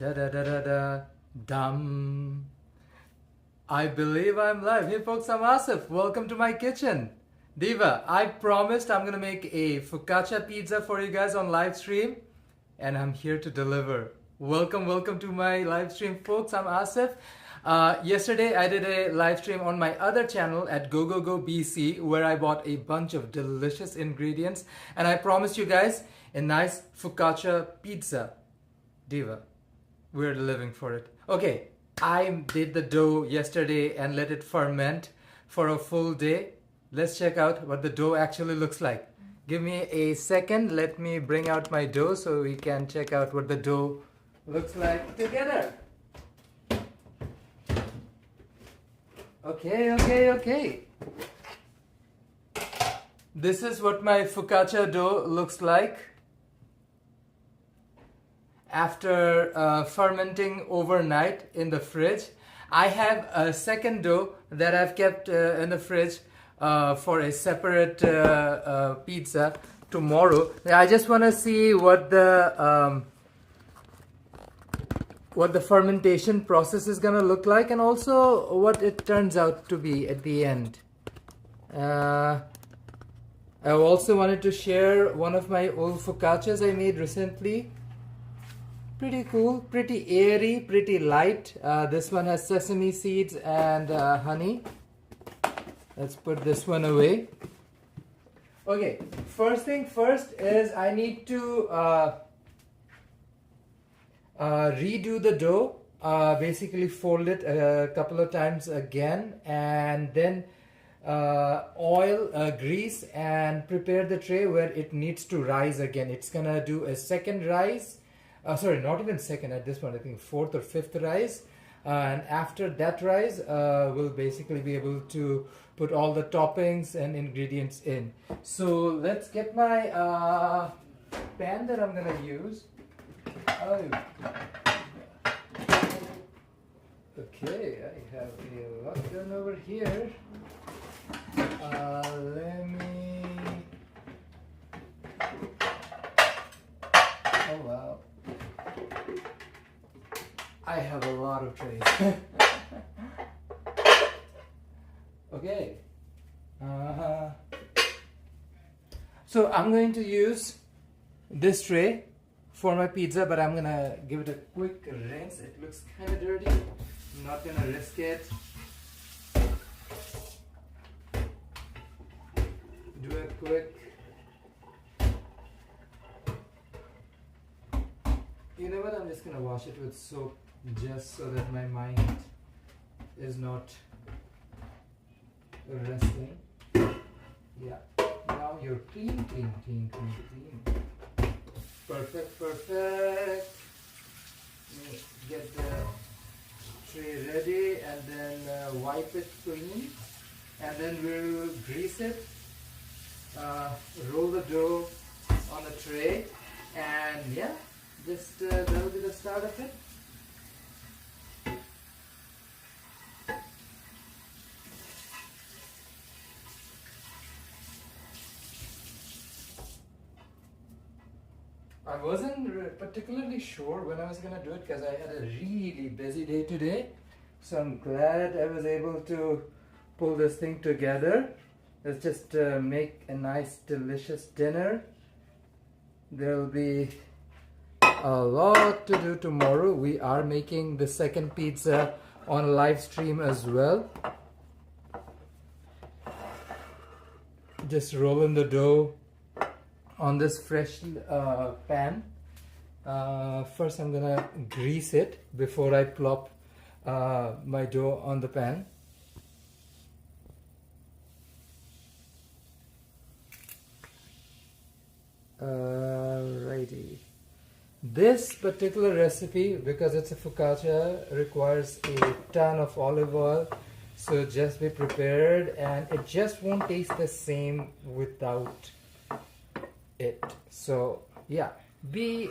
Da da da da da dum. I believe I'm live. Hey folks, I'm Asif. Welcome to my kitchen. Diva, I promised I'm gonna make a focaccia pizza for you guys on live stream, and I'm here to deliver. Welcome to my live stream, folks. I'm Asif. Yesterday I did a live stream on my other channel at GoGoGoBC where I bought a bunch of delicious ingredients, and I promised you guys a nice focaccia pizza. Diva, we're living for it. Okay, I did the dough yesterday and let it ferment for a full day. Let's check out what the dough actually looks like. Give me a second. Let me bring out my dough so we can check out what the dough looks like together. Okay. This is what my focaccia dough looks like after fermenting overnight in the fridge. I have a second dough that I've kept in the fridge for a separate pizza tomorrow. I just want to see what the fermentation process is gonna look like, and also what it turns out to be at the end. I also wanted to share one of my old focaccias I made recently. Pretty cool, pretty airy, pretty light. This one has sesame seeds and honey. Let's put this one away. Okay, first thing first is I need to redo the dough. Basically fold it a couple of times again, and then oil, grease, and prepare the tray where it needs to rise again. It's gonna do a second rise. Sorry, not even second at this point, I think fourth or fifth rise. And after that rise, we'll basically be able to put all the toppings and ingredients in. So let's get my pan that I'm gonna use. Oh. Okay, I have a lot done over here. Let me... Oh wow. I have a lot of trays. Okay. So I'm going to use this tray for my pizza, but I'm gonna give it a quick rinse. It looks kind of dirty. I'm not gonna risk it. Do a quick... You know what? I'm just gonna wash it with soap just so that my mind is not resting. Yeah. Now you're clean. Perfect. Let me get the tray ready and then wipe it clean, and then we'll grease it, roll the dough on the tray, and yeah, just that'll be the start of it. I wasn't particularly sure when I was gonna do it because I had a really busy day today. So I'm glad I was able to pull this thing together. Let's just make a nice delicious dinner. There'll be a lot to do tomorrow. We are making the second pizza on live stream as well. Just rolling the dough on this fresh pan. First I'm gonna grease it before I plop my dough on the pan. Alrighty. This particular recipe, because it's a focaccia, requires a ton of olive oil, so just be prepared, and it just won't taste the same without it. So yeah, be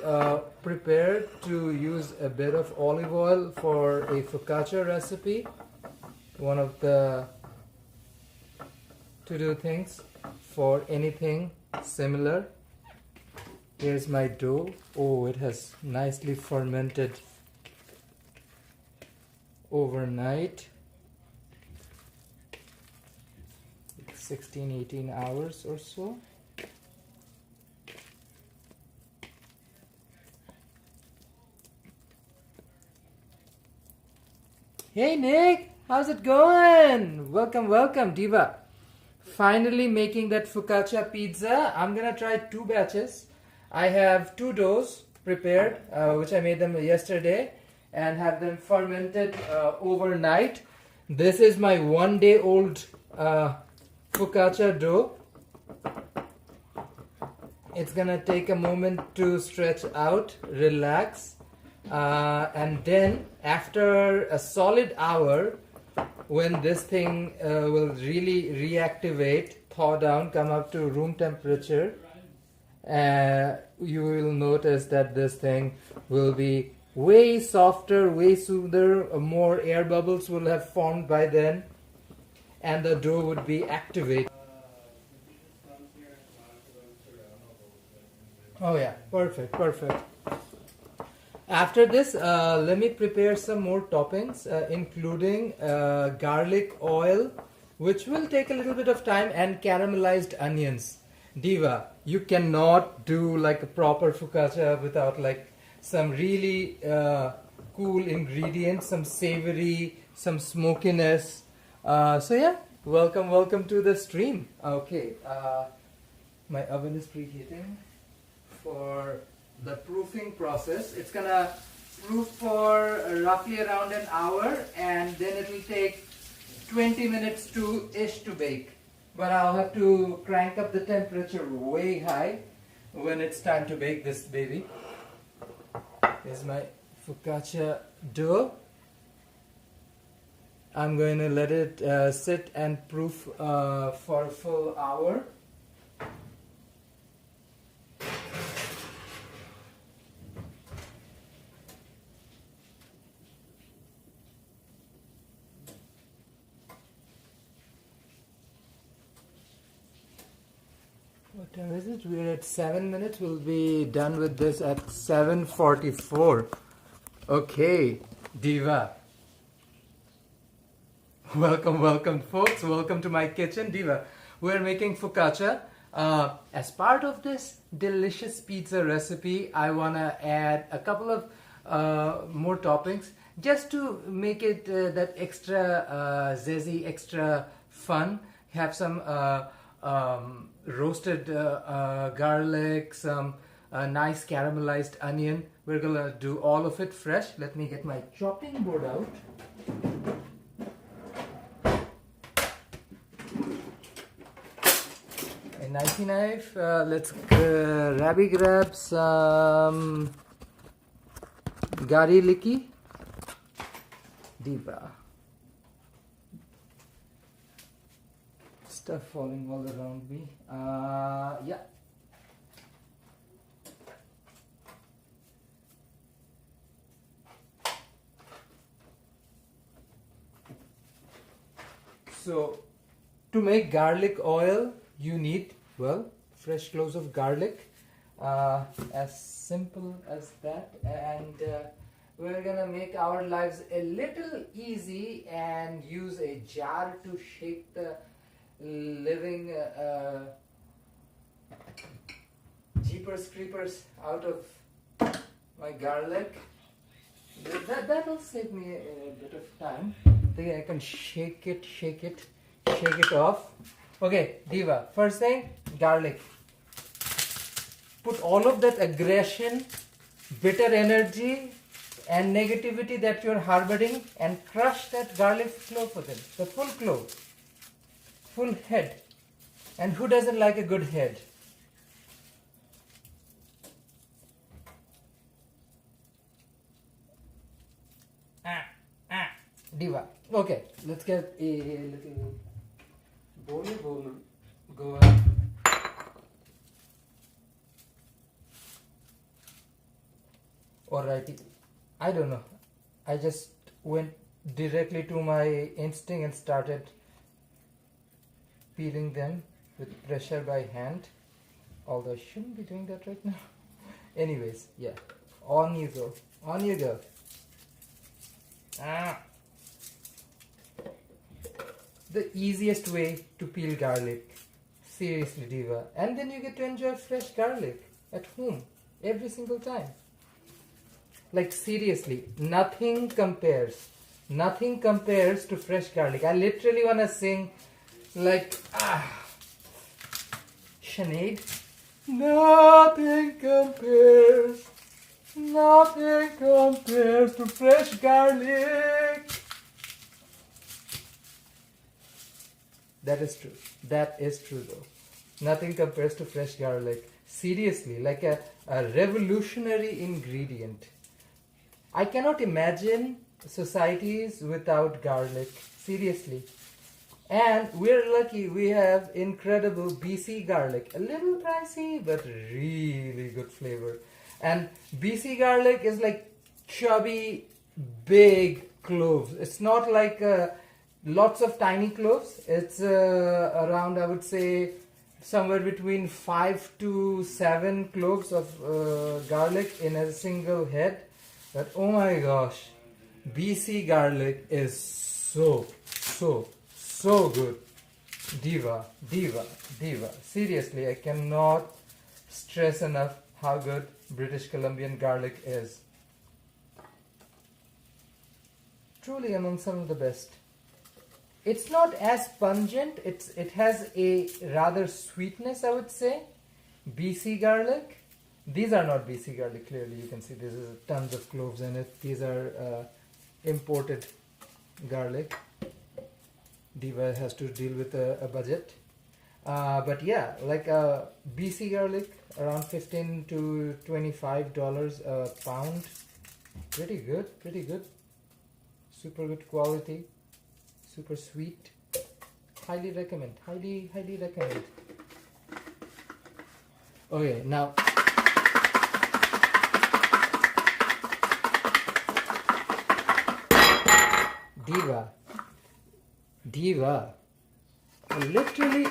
prepared to use a bit of olive oil for a focaccia recipe. One of the to-do things for anything similar. Here's my dough. Oh, it has nicely fermented overnight. 16-18 hours or so. Hey Nick, how's it going? Welcome, Diva. Finally making that focaccia pizza. I'm gonna try 2 batches. I have 2 doughs prepared, which I made them yesterday and have them fermented overnight. This is my 1-day-old focaccia dough. It's gonna take a moment to stretch out, relax, and then after a solid hour, when this thing will really reactivate, thaw down, come up to room temperature, you will notice that this thing will be way softer, way smoother, more air bubbles will have formed by then, and the dough would be activated. Oh yeah, perfect. After this, let me prepare some more toppings, including garlic oil, which will take a little bit of time, and caramelized onions. Diva, you cannot do like a proper focaccia without like some really cool ingredients, some savory, some smokiness. So yeah, welcome to the stream. Okay, my oven is preheating for the proofing process. It's gonna proof for roughly around an hour, and then it will take 20 minutes to bake. But I'll have to crank up the temperature way high when it's time to bake this baby. Here's my focaccia dough. I'm going to let it sit and proof for a full hour. What time is it? We're at 7 minutes. We'll be done with this at 7:44. Okay, Diva. Welcome folks. Welcome to my kitchen. Diva, we're making focaccia. As part of this delicious pizza recipe, I want to add a couple of more toppings just to make it that extra zazzy, extra fun. Have some roasted garlic, some nice caramelized onion. We're gonna do all of it fresh. Let me get my chopping board out. A knifey knife. Let's grab some garlicky. Diva. Stuff falling all around me. Yeah. So, to make garlic oil, you need, well, fresh cloves of garlic. As simple as that. And we're gonna make our lives a little easy and use a jar to shake the living jeepers creepers out of my garlic. That'll save me a bit of time. Then I can shake it off. Okay, Diva, first thing, garlic. Put all of that aggression, bitter energy and negativity that you're harboring and crush that garlic clove for them, the full clove. Full head. And who doesn't like a good head? Diva. Okay, let's get a little bowl. Go on. Alrighty. I don't know. I just went directly to my instinct and started peeling them with pressure by hand, although I shouldn't be doing that right now. Anyways, yeah, on you go. the easiest way to peel garlic. Seriously, Diva. And then you get to enjoy fresh garlic at home every single time. Like seriously, nothing compares. Nothing compares to fresh garlic. I literally want to sing like, Sinead. Nothing compares. Nothing compares to fresh garlic. That is true. That is true though. Nothing compares to fresh garlic. Seriously, like a revolutionary ingredient. I cannot imagine societies without garlic. Seriously. And we're lucky we have incredible BC garlic. A little pricey, but really good flavor. And BC garlic is like chubby, big cloves. It's not like lots of tiny cloves. It's around, I would say, somewhere between 5 to 7 cloves of garlic in a single head. But oh my gosh, BC garlic is so good. Diva. Seriously, I cannot stress enough how good British Columbian garlic is. Truly among some of the best. It's not as pungent. It has a rather sweetness, I would say. BC garlic. These are not BC garlic, clearly. You can see this is tons of cloves in it. These are imported garlic. Diva has to deal with a budget. But yeah, like BC garlic, around $15 to $25 a pound. Pretty good. Super good quality. Super sweet. Highly recommend. Highly recommend. Okay, now Diva. Literally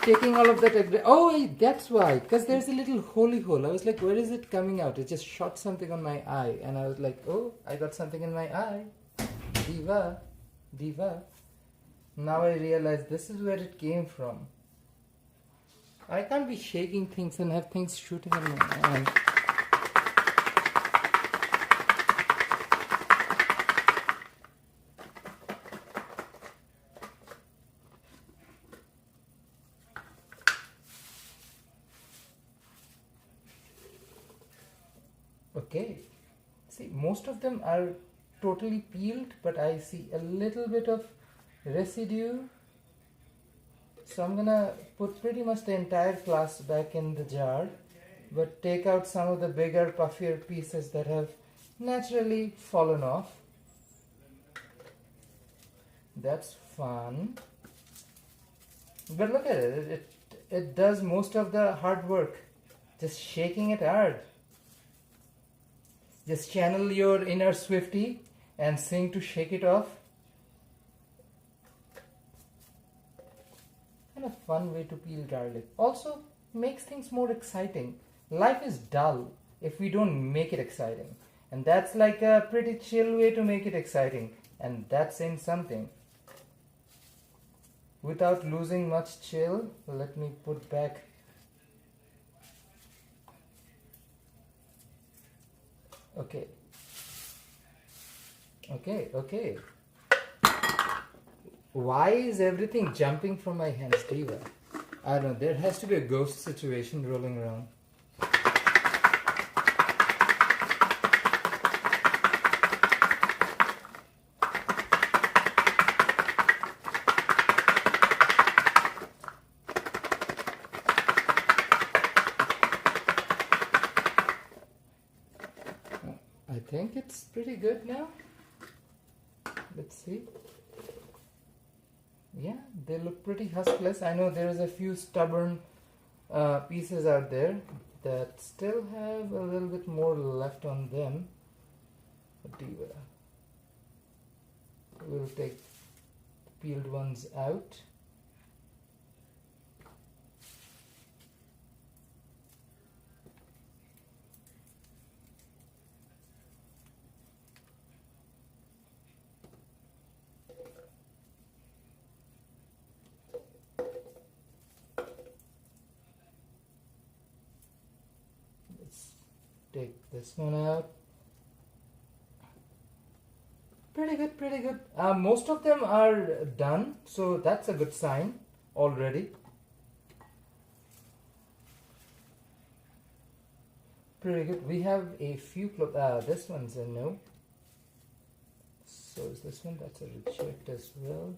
taking all of that. Oh, that's why. Because there's a little holy hole. I was like, where is it coming out? It just shot something on my eye. And I was like, oh, I got something in my eye. Diva. Now I realize this is where it came from. I can't be shaking things and have things shooting in my eye. Okay, see, most of them are totally peeled, but I see a little bit of residue. So I'm gonna put pretty much the entire class back in the jar, but take out some of the bigger, puffier pieces that have naturally fallen off. That's fun. But look at it, it does most of the hard work, just shaking it hard. Just channel your inner Swiftie and sing to Shake It Off. Kind of fun way to peel garlic. Also makes things more exciting. Life is dull if we don't make it exciting. And that's like a pretty chill way to make it exciting. And that's saying something. Without losing much chill, let me put back. Okay. Why is everything jumping from my hands, Diva? I don't know. There has to be a ghost situation rolling around. I think it's pretty good now. Let's see. Yeah, they look pretty huskless. I know there's a few stubborn pieces out there that still have a little bit more left on them. We'll take the peeled ones out. take this one out. Pretty good, pretty good. Most of them are done, so that's a good sign already. Pretty good. We have a few this one's a no. So is this one? That's a reject as well.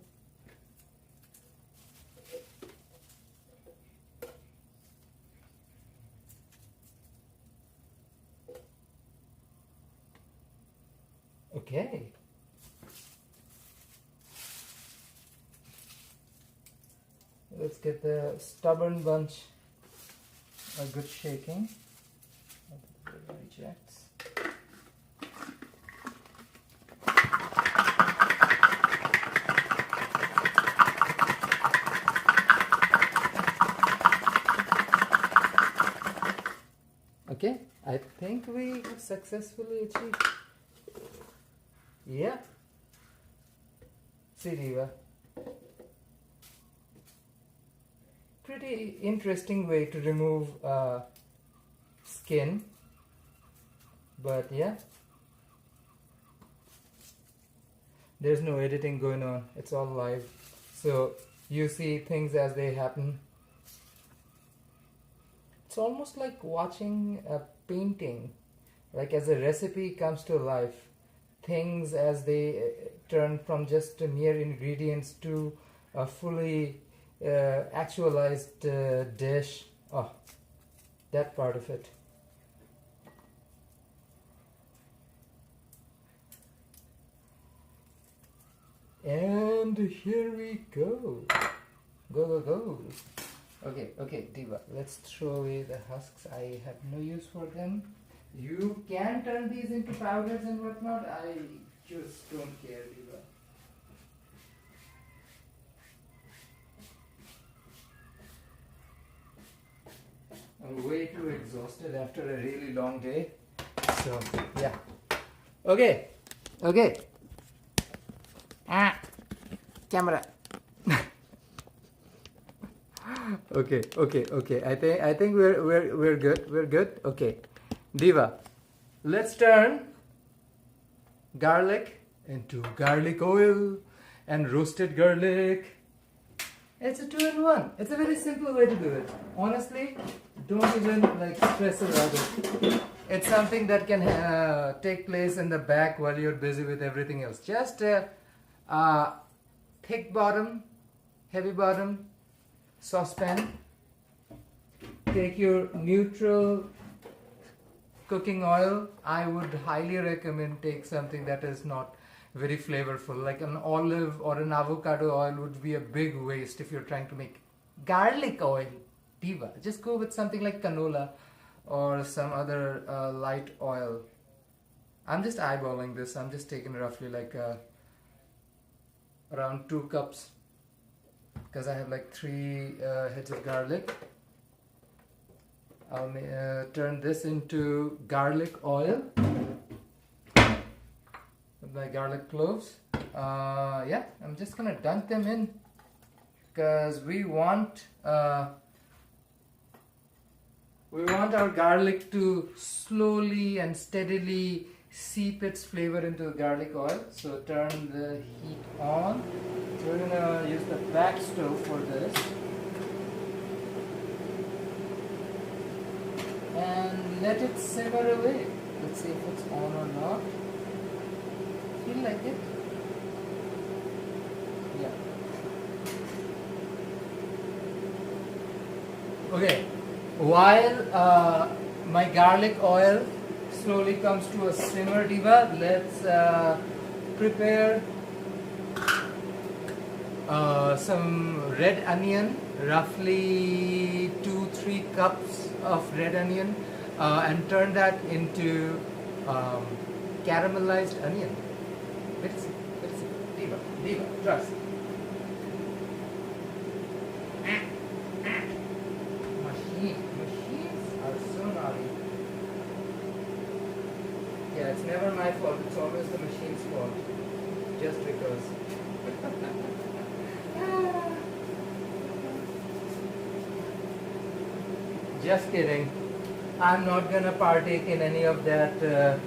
Okay. Let's get the stubborn bunch a good shaking. Rejects. Okay, I think we have successfully achieved. Yeah. See, Diva. Pretty interesting way to remove skin, but yeah, there's no editing going on, it's all live, so you see things as they happen. It's almost like watching a painting, like as a recipe comes to life, things as they turn from just mere ingredients to a fully actualized dish. Oh, that part of it. And here we go. Go, go, go. Okay, okay, Diva, let's throw away the husks. I have no use for them. You can turn these into powders and whatnot. I just don't care, Diva. I'm way too exhausted after a really long day. So, yeah. Okay. Okay. Camera. Okay. I think we're good. We're good. Okay. Diva, let's turn garlic into garlic oil and roasted garlic. It's a 2-in-1. It's a very simple way to do it. Honestly, don't even stress about it. It's something that can take place in the back while you're busy with everything else. Just thick bottom, heavy bottom saucepan. Take your neutral cooking oil. I would highly recommend take something that is not very flavorful, like an olive or an avocado oil would be a big waste if you're trying to make garlic oil. Diva, just go with something like canola or some other light oil. I'm just eyeballing this. I'm just taking roughly around 2 cups because I have 3 heads of garlic. I'll turn this into garlic oil with my garlic cloves. Yeah, I'm just gonna dunk them in because we want our garlic to slowly and steadily seep its flavor into the garlic oil. So turn the heat on. We're gonna use the back stove for this. And let it simmer away. Let's see if it's on or not. Feel like it? Yeah. Okay. While my garlic oil slowly comes to a simmer, Diva, let's prepare some red onion, roughly 2-3 cups of red onion, and turn that into caramelized onion. Let's see, Diva, trust. Machines are so naughty. Yeah, it's never my fault, it's always the machine's fault. Just because. Just kidding. I'm not gonna partake in any of that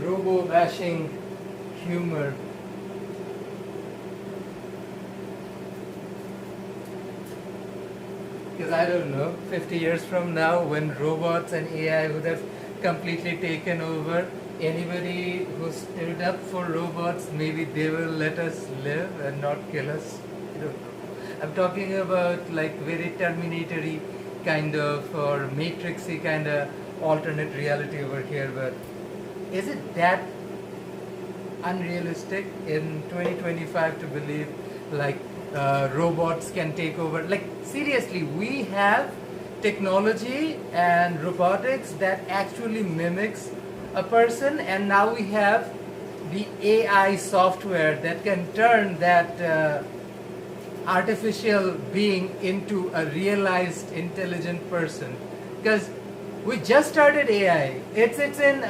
robo-bashing humor. Because I don't know, 50 years from now, when robots and AI would have completely taken over, anybody who stood up for robots, maybe they will let us live and not kill us. I don't know. I'm talking about like very Terminatory kind of or Matrixy kind of alternate reality over here, but is it that unrealistic in 2025 to believe like robots can take over? Like seriously, we have technology and robotics that actually mimics a person, and now we have the AI software that can turn that artificial being into a realized intelligent person. Because we just started AI. It's in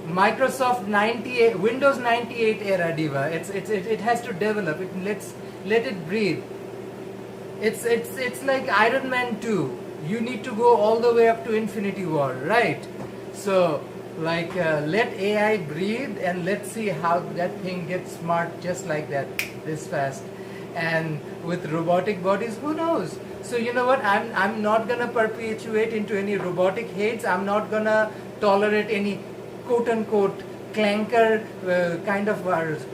Microsoft 98, Windows 98 era, Diva. It has to develop. Let it breathe. It's like Iron Man 2. You need to go all the way up to Infinity War, right? So like let AI breathe and let's see how that thing gets smart just like that, this fast. And with robotic bodies, who knows? So you know what? I'm not gonna perpetuate into any robotic hates. I'm not gonna tolerate any quote unquote clanker kind of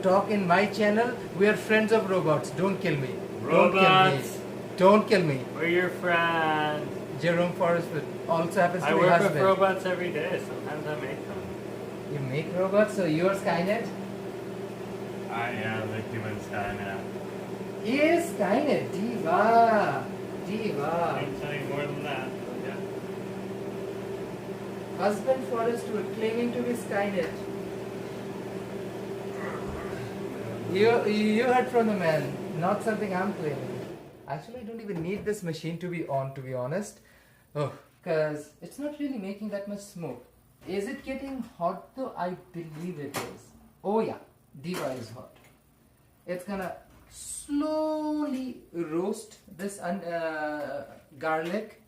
talk in my channel. We are friends of robots. Don't kill me. Robots. Don't kill me. We're your friends. Jerome Forrest also happens to I be work husband. with robots every day. Sometimes I make them. You make robots, so you're Skynet? I am the human Skynet. He is Skynet. Diva. I Diva. can tell you more than that. But yeah. Husband Forrest claiming to be Skynet. You heard from the man, not something I'm claiming. Actually, I don't even need this machine to be on, to be honest. Oh, because it's not really making that much smoke. Is it getting hot though? I believe it is. Oh yeah, Diva is hot. It's gonna slowly roast this garlic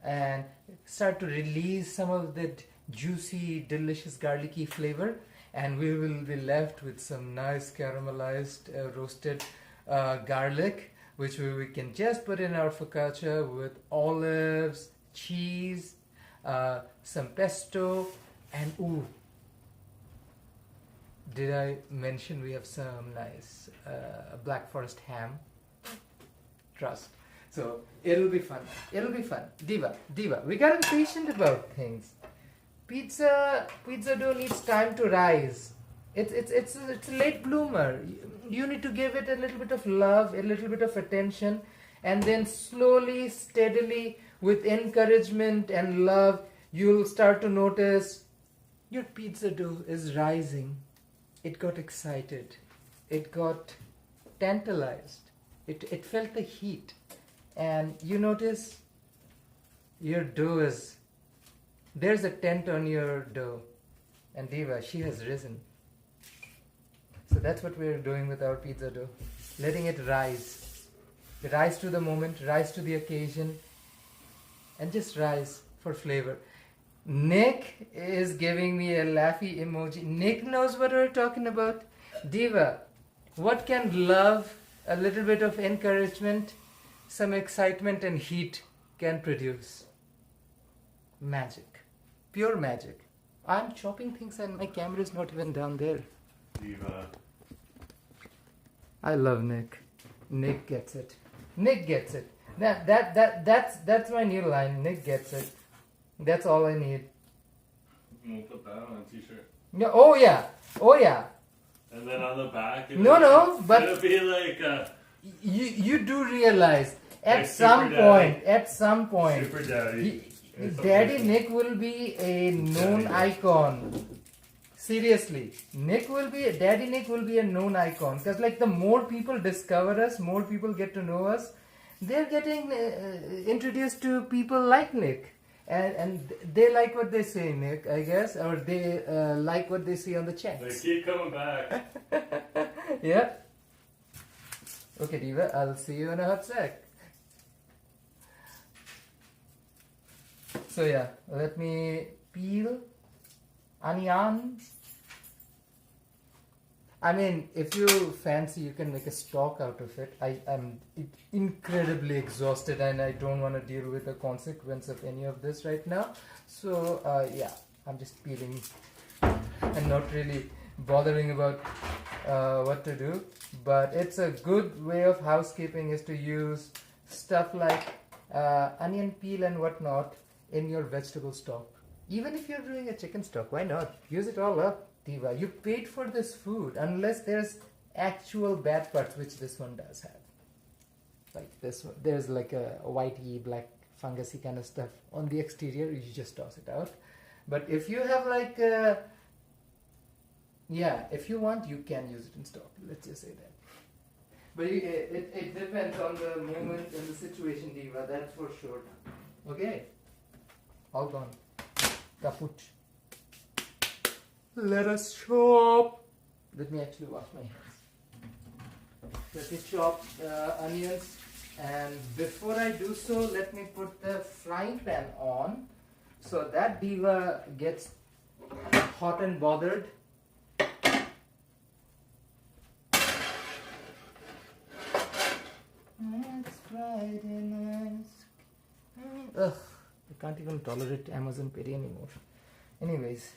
and start to release some of that juicy, delicious garlicky flavor, and we will be left with some nice caramelized roasted garlic, which we can just put in our focaccia with olives, cheese, some pesto, and ooh, did I mention we have some nice Black Forest ham? Trust. So it'll be fun. It'll be fun. Diva, we gotta be patient about things. Pizza dough needs time to rise. It's a late bloomer. You need to give it a little bit of love, a little bit of attention, and then slowly, steadily, with encouragement and love, you'll start to notice your pizza dough is rising. It got excited. It got tantalized. It felt the heat. And you notice your dough is, there's a tent on your dough. And Diva, she has risen. So that's what we're doing with our pizza dough. Letting it rise. Rise to the moment, rise to the occasion, and just rise for flavor. Nick is giving me a laughy emoji. Nick knows what we're talking about. Diva, what can love, a little bit of encouragement, some excitement and heat can produce? Magic. Pure magic. I'm chopping things and my camera is not even down there. Diva. I love Nick. Nick gets it. Nick gets it. That's my new line. Nick gets it. That's all I need. We'll put that on a t-shirt. No, oh yeah. And then on the back, but it'll be like you do realize at like some point, Super Daddy. Daddy Nick will be a known icon. Seriously, Daddy Nick will be a known icon, because like the more people discover us, more people get to know us, they're getting introduced to people like Nick. And they like what they say, Nick, I guess, or they like what they see on the checks. They keep coming back. Yeah. Okay, Diva, I'll see you in a hot sec. So yeah, let me peel onion. I mean, if you fancy, you can make a stock out of it. I'm incredibly exhausted and I don't want to deal with the consequence of any of this right now. So yeah, I'm just peeling and not really bothering about what to do. But it's a good way of housekeeping is to use stuff like onion peel and whatnot in your vegetable stock. Even if you're doing a chicken stock, why not? Use it all up, Diva. You paid for this food, unless there's actual bad parts, which this one does have. Like this one, there's like a whitey, black, fungusy kind of stuff on the exterior. You just toss it out. But if you have like, yeah, if you want, you can use it in stock. Let's just say that. But it depends on the moment and the situation, Diva. That's for sure. Okay, all gone. Kaput. Let us chop. Let me actually wash my hands. Let me chop onions, and before I do so, let me put the frying pan on so that Diva gets hot and bothered. It's Friday night. Ugh, I can't even tolerate Amazon Pay anymore. Anyways,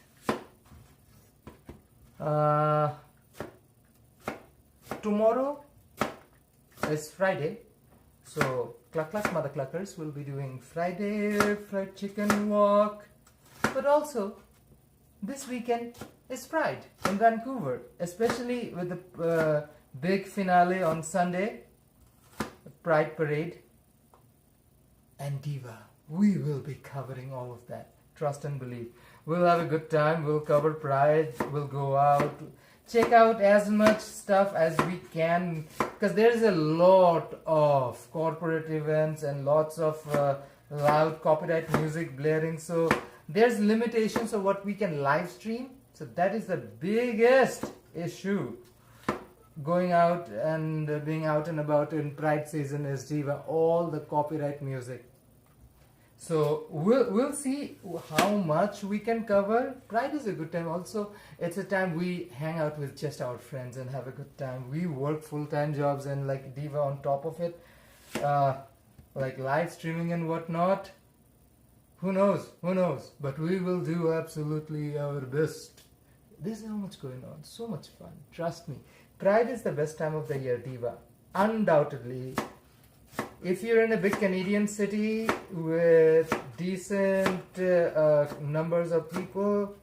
tomorrow is Friday, so cluck cluck mother cluckers will be doing Friday fried chicken walk. But also, this weekend is Pride in Vancouver, especially with the big finale on Sunday, Pride Parade. And Diva, we will be covering all of that. Trust and believe. We'll have a good time. We'll cover Pride. We'll go out. Check out as much stuff as we can. Because there's a lot of corporate events and lots of loud copyright music blaring. So there's limitations of what we can live stream. So that is the biggest issue. Going out and being out and about in Pride season is Diva. All the copyright music. So we'll see how much we can cover. Pride is a good time. Also, it's a time we hang out with just our friends and have a good time. We work full-time jobs and like Diva on top of it, like live streaming and whatnot. Who knows? Who knows? But we will do absolutely our best. There's so much going on. So much fun. Trust me. Pride is the best time of the year, Diva. Undoubtedly. If you're in a big Canadian city with decent numbers of people,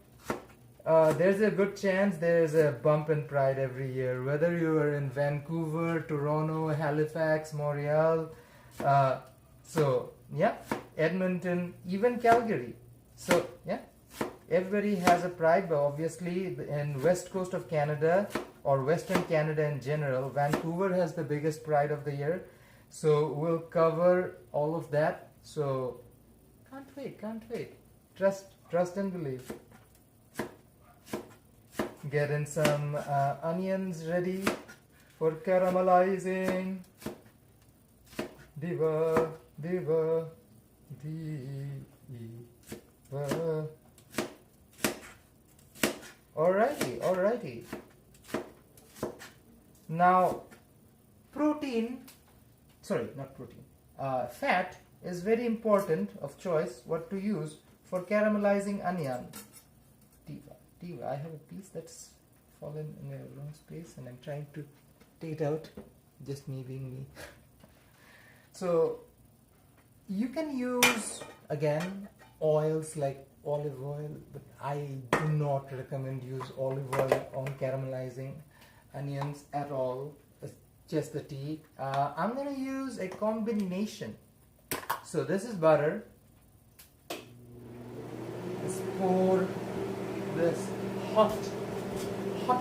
there's a good chance there's a bump in Pride every year. Whether you are in Vancouver, Toronto, Halifax, Montreal, so yeah, Edmonton, even Calgary. So yeah, everybody has a Pride, but obviously in west coast of Canada or Western Canada in general, Vancouver has the biggest Pride of the year. So we'll cover all of that. So can't wait. Trust and believe. Getting some onions ready for caramelizing. Diva. Alrighty. Now, fat is very important of choice what to use for caramelizing onion. Diva, I have a piece that's fallen in the wrong space and I'm trying to take it out, just me being me. So you can use again oils like olive oil, but I do not recommend use olive oil on caramelizing onions at all. Just the tea. I'm going to use a combination. So this is butter. Let's pour this hot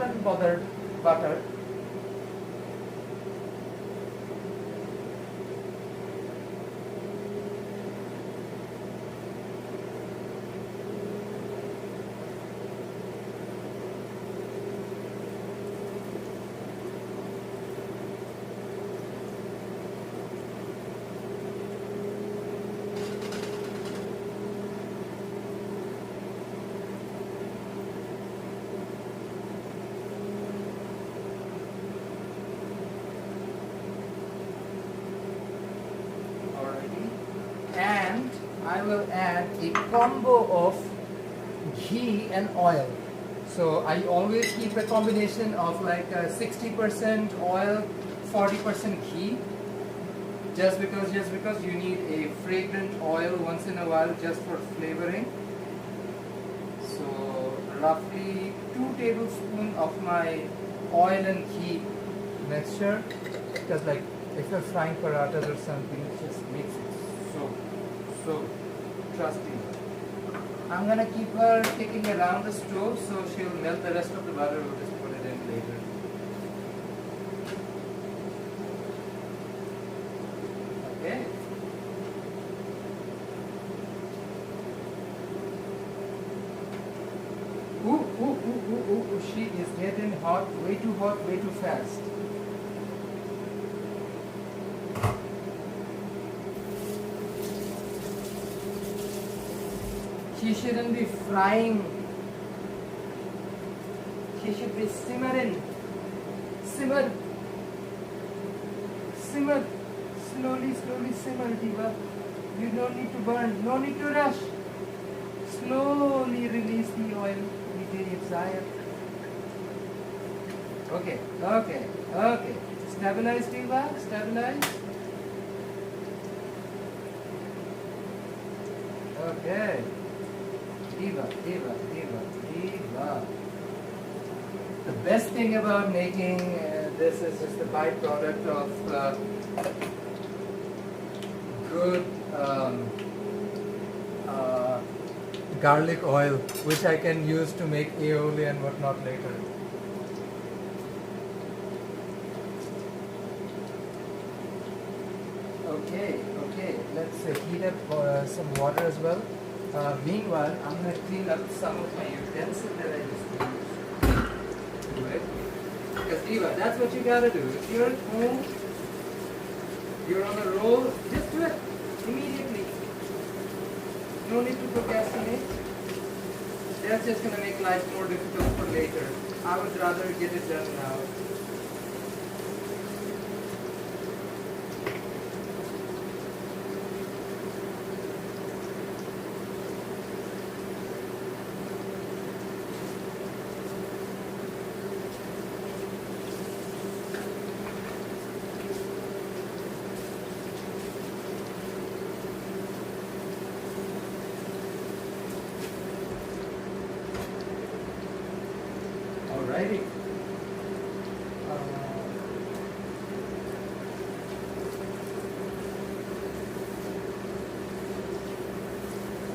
and bothered butter. I will add a combo of ghee and oil. So I always keep a combination of like 60% oil, 40% ghee. Just because you need a fragrant oil once in a while just for flavoring. So roughly 2 tablespoons of my oil and ghee mixture, because like if you're frying parathas or something, it just makes it so trusty. I'm gonna keep her kicking around the stove so she'll melt the rest of the butter. We'll just put it in later. Okay. Ooh, she is getting hot, way too fast. She shouldn't be frying. She should be simmering. Simmer. Slowly simmer, Diva. You don't need to burn. No need to rush. Slowly release the oil. Desire. Okay. Stabilize, Diva. Stabilize. Okay. Diva. The best thing about making this is just the byproduct of good garlic oil, which I can use to make aioli and whatnot later. Okay, let's heat up some water as well. Meanwhile, I'm going to clean up some of my utensils that I used to use. Do it. Because Diva, that's what you gotta do. If you're at home, you're on a roll, just do it immediately. No need to procrastinate. That's just going to make life more difficult for later. I would rather get it done now. Alrighty. I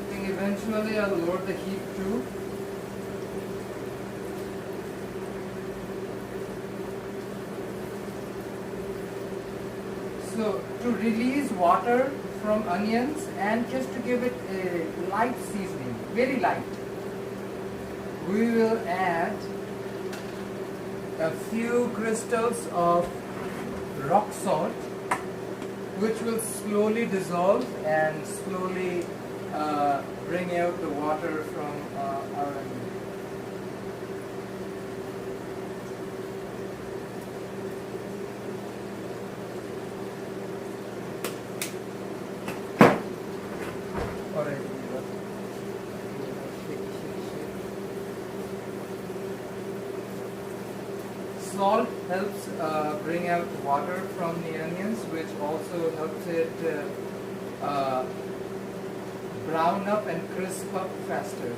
think eventually I'll lower the heat too. So to release water from onions and just to give it a light seasoning, very light, we will add a few crystals of rock salt, which will slowly dissolve and slowly bring out the water from our onion. Alright. Salt helps bring out water from the onions, which also helps it brown up and crisp up faster.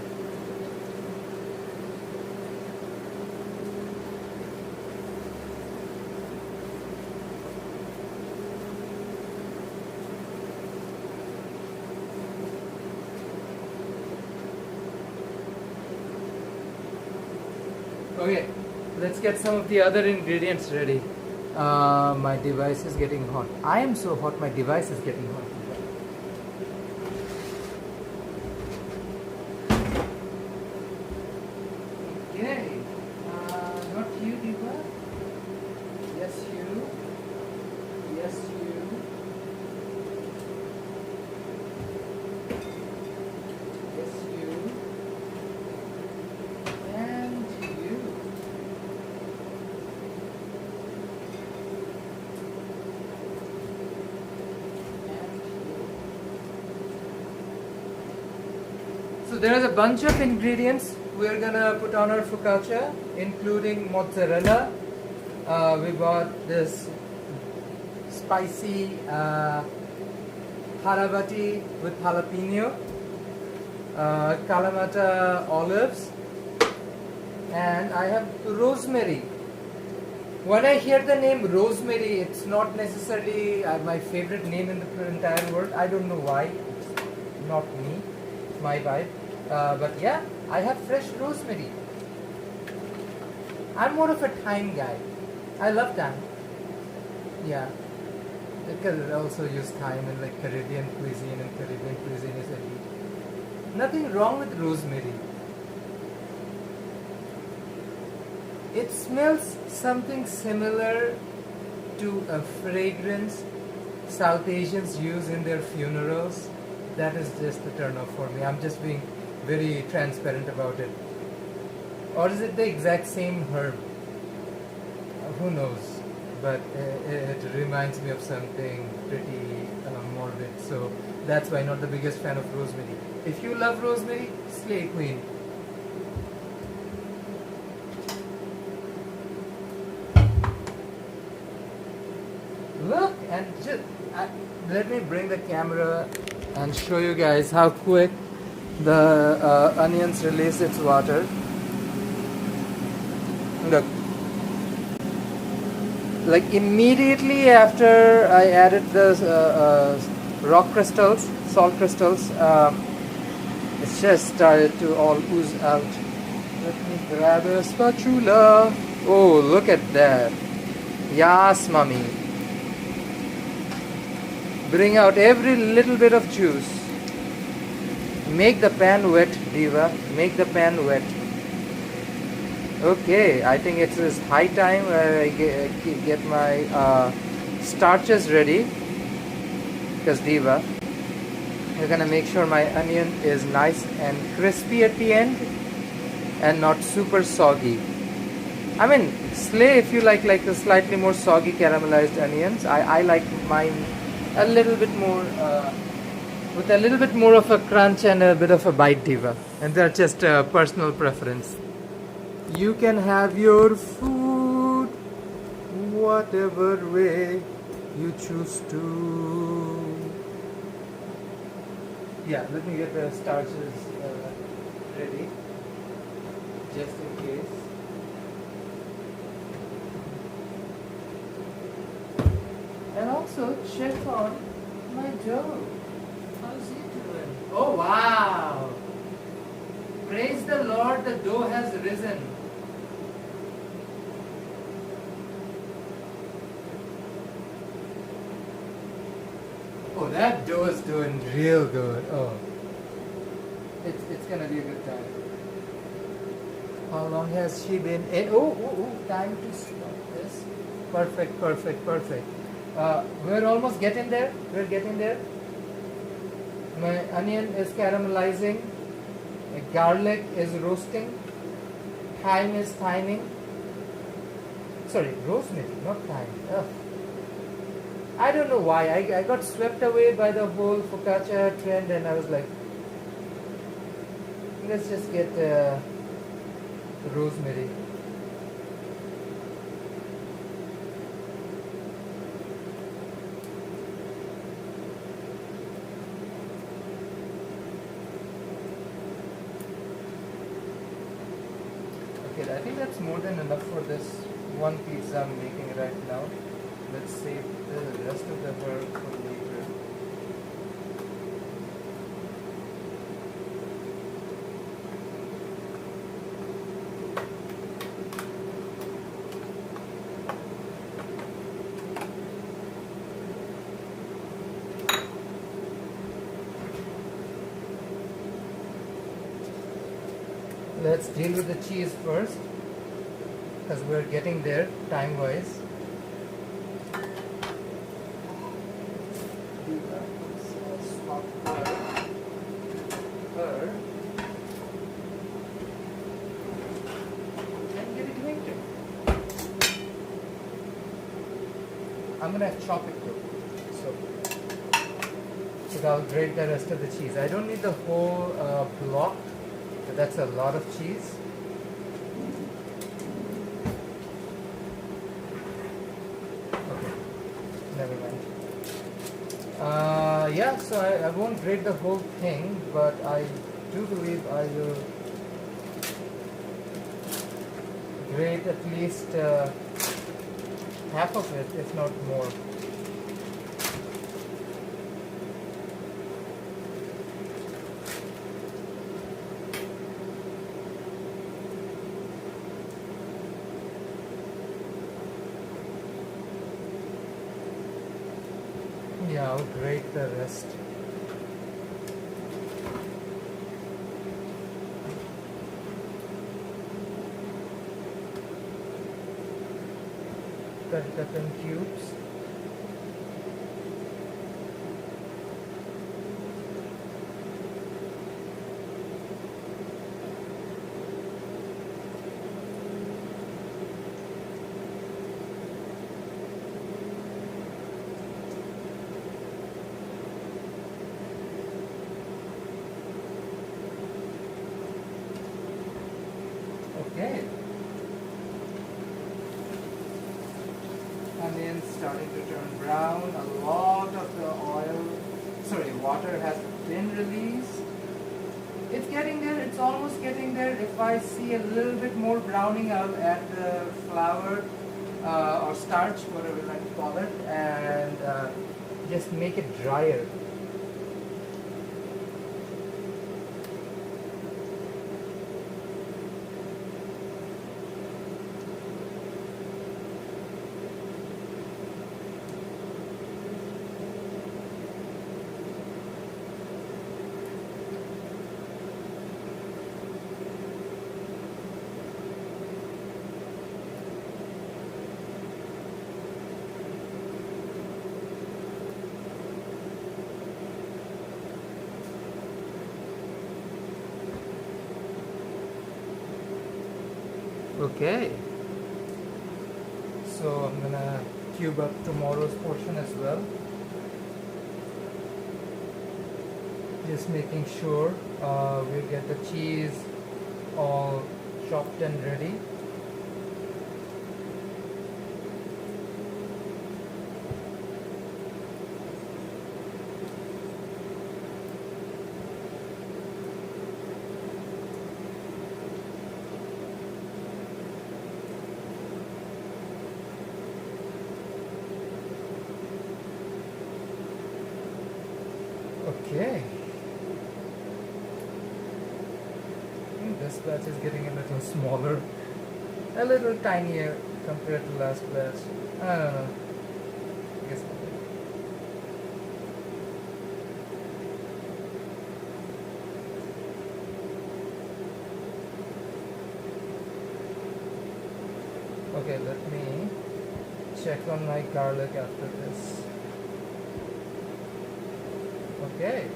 Okay, let's get some of the other ingredients ready. My device is getting hot. I am so hot, my device is getting hot. Okay, not you, Diva. Yes, you. Yes, you. Yes, you. And you. And So there is a bunch of ingredients we're gonna put on our focaccia, including mozzarella. We bought this spicy haravati with jalapeno, Kalamata olives, and I have rosemary. When I hear the name rosemary, it's not necessarily my favorite name in the entire world. I don't know why. It's not me, my vibe. But yeah, I have fresh rosemary. I'm more of a thyme guy. I love thyme. Yeah. Because I also use thyme in like Caribbean cuisine, and Caribbean cuisine is elite. Nothing wrong with rosemary. It smells something similar to a fragrance South Asians use in their funerals. That is just a turn off for me. I'm just being very transparent about it. Or is it the exact same herb? Who knows? But it reminds me of something pretty morbid. So that's why I'm not the biggest fan of rosemary. If you love rosemary, slay queen. Look, and just let me bring the camera and show you guys how quick the onions release its water. Look, like immediately after I added the rock crystals, salt crystals, it's just started to all ooze out. Let me grab a spatula. Oh, look at that. Yes, mommy. Bring out every little bit of juice. Make the pan wet, Diva. Make the pan wet. Okay, I think it is high time I get my starches ready. Because Diva, you're gonna make sure my onion is nice and crispy at the end and not super soggy. I mean, slay if you like the slightly more soggy caramelized onions. I like mine a little bit more with a little bit more of a crunch and a bit of a bite, Diva, and that's just a personal preference. You can have your food whatever way you choose to. Yeah, let me get the starches ready just in case. And also check on my dough. How's he doing? Oh wow! Praise the Lord, the dough has risen. Oh, that dough is doing real good. Oh, it's gonna be a good time. How long has she been in? Oh, time to stop this. Perfect, perfect, perfect. We're almost getting there. We're getting there. My onion is caramelizing. The garlic is roasting. Thyme is thyming. Sorry, rosemary, not thyme. Ugh. I don't know why. I got swept away by the whole focaccia trend, and I was like, let's just get rosemary. Okay, I think that's more than enough for this one pizza I'm making right now. Let's save the rest of the herb for later. Let's deal with the cheese first, because we're getting there time-wise. I'm gonna chop it though. So because I'll grate the rest of the cheese. I don't need the whole block, but that's a lot of cheese. Okay, never mind. Yeah, so I won't grate the whole thing, but I do believe I will grate at least half of it, if not more. Yeah, I'll grate the rest. Cut it up in cubes. Okay. Onions starting to turn brown. A lot of the water has been released. It's getting there. It's almost getting there. If I see a little bit more browning, I'll add the flour or starch, whatever you like to call it, and just make it drier. Okay, so I'm gonna cube up tomorrow's portion as well. Just making sure we get the cheese all chopped and ready. Okay. This batch is getting a little smaller, a little tinier compared to last batch. I don't know. I guess. Okay, let me check on my garlic after this. Okay.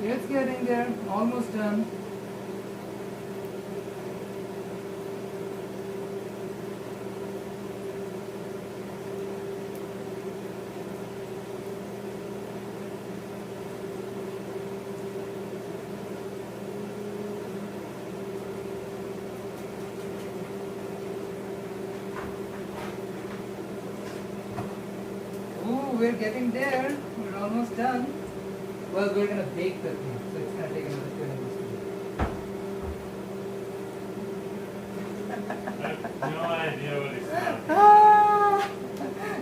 It's getting there, almost done. Ooh, we're getting there. We're almost done. Well, we're gonna bake the thing, so it's gonna take another 20 minutes. I have no idea what he's talking about. Ah,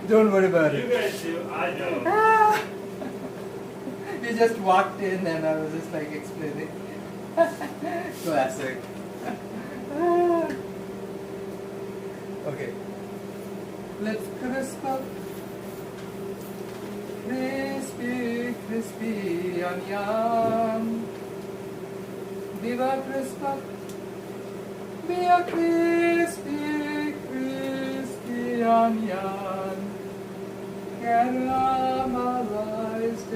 don't worry about You it. guys do, I don't. Ah, you just walked in and I was just like explaining. Classic. Ah. Okay. Let's crisp up. crispy, crispy, yum yum. Viva crispa, be a crispy, crispy, yum yum. Caramelized, a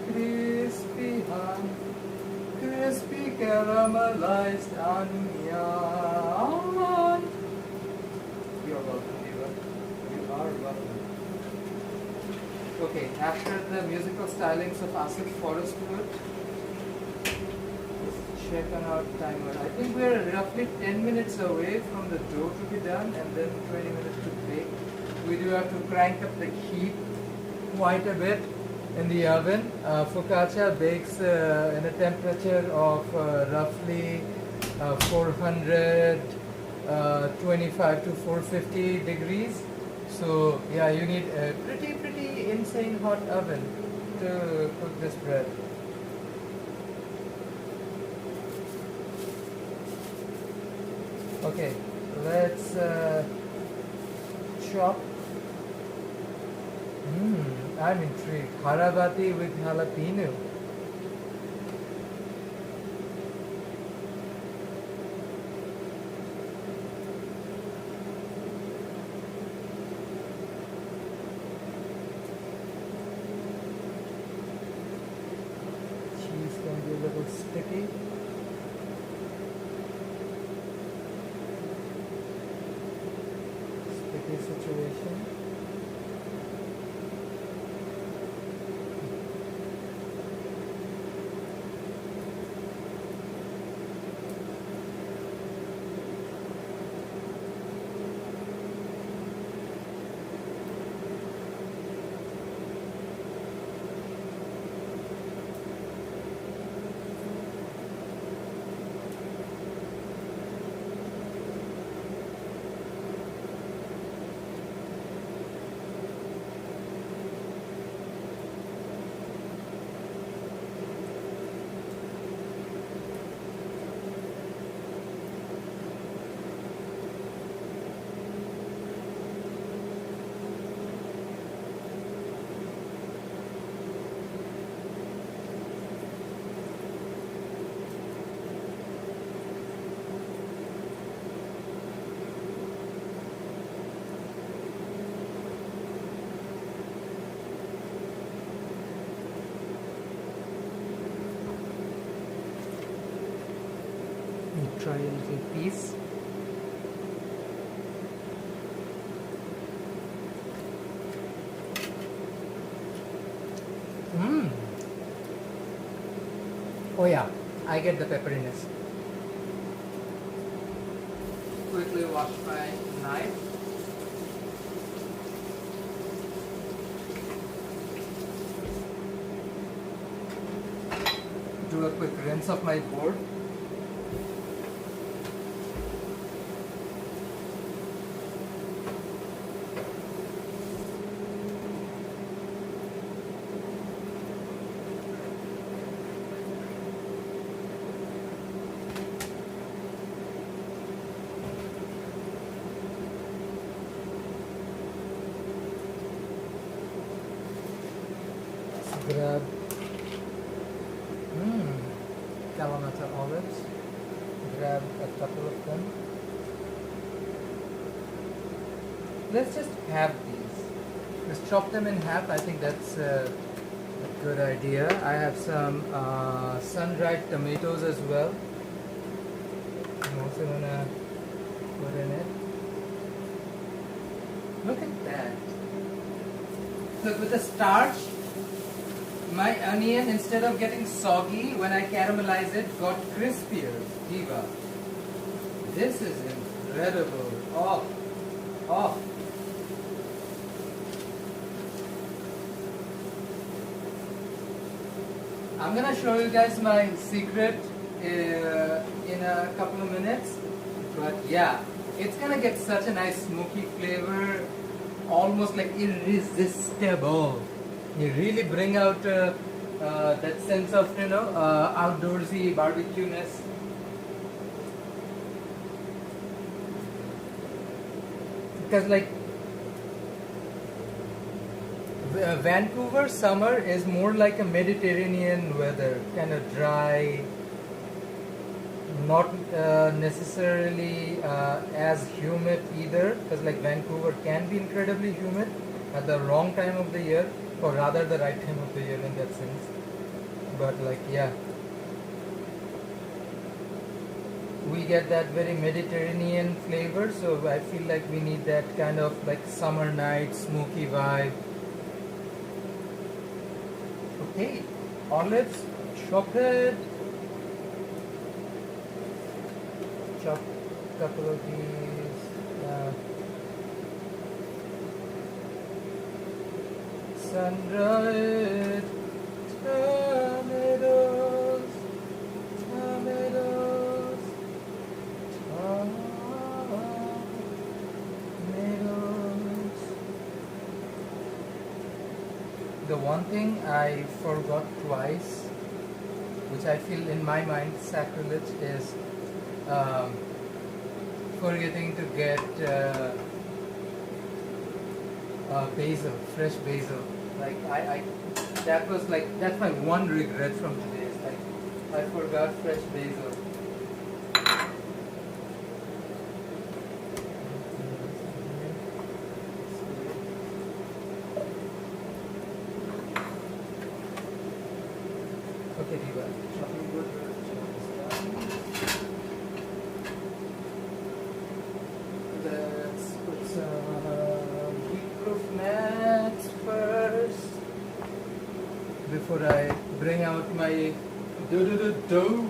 crispy ham. Crispy caramelized onion. You're welcome, Diva. You are welcome. Okay, after the musical stylings of Asif Forest Wood, let's check on our timer. I think we're roughly 10 minutes away from the dough to be done and then 20 minutes to bake. We do have to crank up the heat quite a bit in the oven. Focaccia bakes in a temperature of roughly 425 to 450 degrees. So yeah, you need a pretty insane hot oven to cook this bread. Okay, let's chop. I'm intrigued. Harabati with jalapeno. Cheese can be a little sticky. Sticky situation. Try a little piece. Oh yeah, I get the pepperiness. Quickly wash my knife. Do a quick rinse of my board. Grab Kalamata olives. Grab a couple of them. Let's just halve these. Let's chop them in half. I think that's a good idea. I have some sun-dried tomatoes as well. I'm also gonna put in it. Look at that. Look, with the starch, my onion, instead of getting soggy when I caramelize it, got crispier. Diva. This is incredible. Oh. I'm gonna show you guys my secret in a couple of minutes. But yeah, it's gonna get such a nice smoky flavor, almost like irresistible. You really bring out that sense of, outdoorsy barbecue-ness. Because like Vancouver summer is more like a Mediterranean weather, kind of dry, not necessarily as humid either, because like Vancouver can be incredibly humid at the wrong time of the year, or rather the right time of the year in that sense. But like yeah, we get that very Mediterranean flavor, so I feel like we need that kind of like summer night smoky vibe. Okay, olives, chop it. Chop couple of these. Sun-dried tomatoes, tomatoes, tomatoes. The one thing I forgot twice, which I feel in my mind sacrilege, is forgetting to get basil, fresh basil. Like that was like, that's my one regret from today. Is like I forgot fresh basil. Okay, Diva, chopping board. Let's put some heat-proof mats first before I bring out my dough. My dough.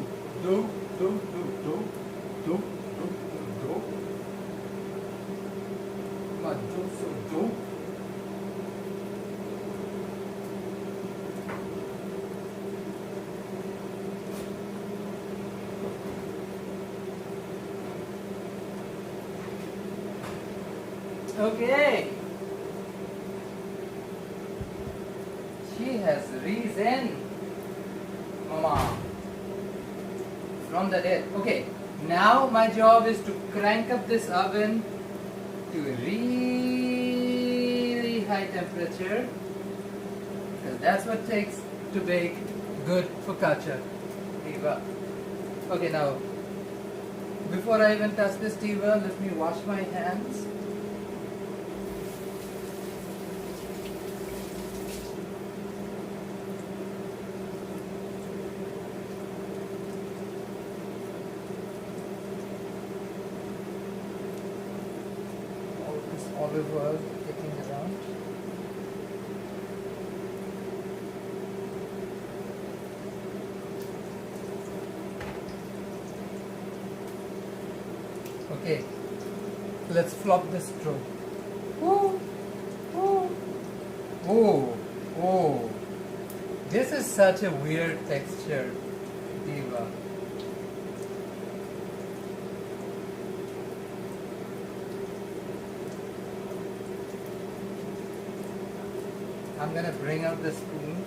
Okay. She has risen, Mama, from the dead. Okay, now my job is to crank up this oven to really high temperature, because that's what it takes to bake good focaccia. Diva. Okay, now, before I even touch this, Diva, let me wash my hands. Olive oil kicking around. Okay, let's flop this through. Woo! Woo! Oh! Oh! This is such a weird texture, Diva. I'm gonna bring out the spoon.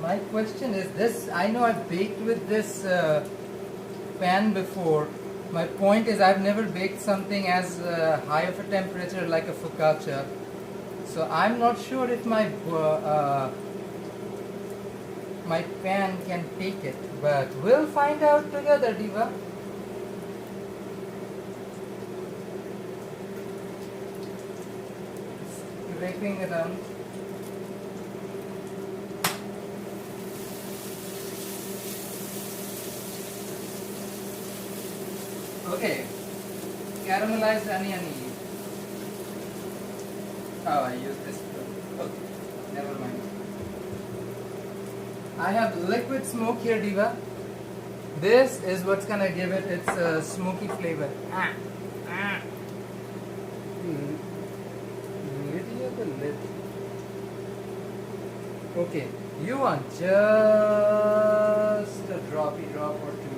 My question is this, I know I've baked with this pan before. My point is I've never baked something as high of a temperature like a focaccia. So I'm not sure if my my pan can take it, but we'll find out together, Diva. Scraping it around. Okay, caramelized onion. Oh, I used this. Okay, never mind. I have liquid smoke here, Diva. This is what's gonna give it its smoky flavor. Okay, you want just a droppy drop or two.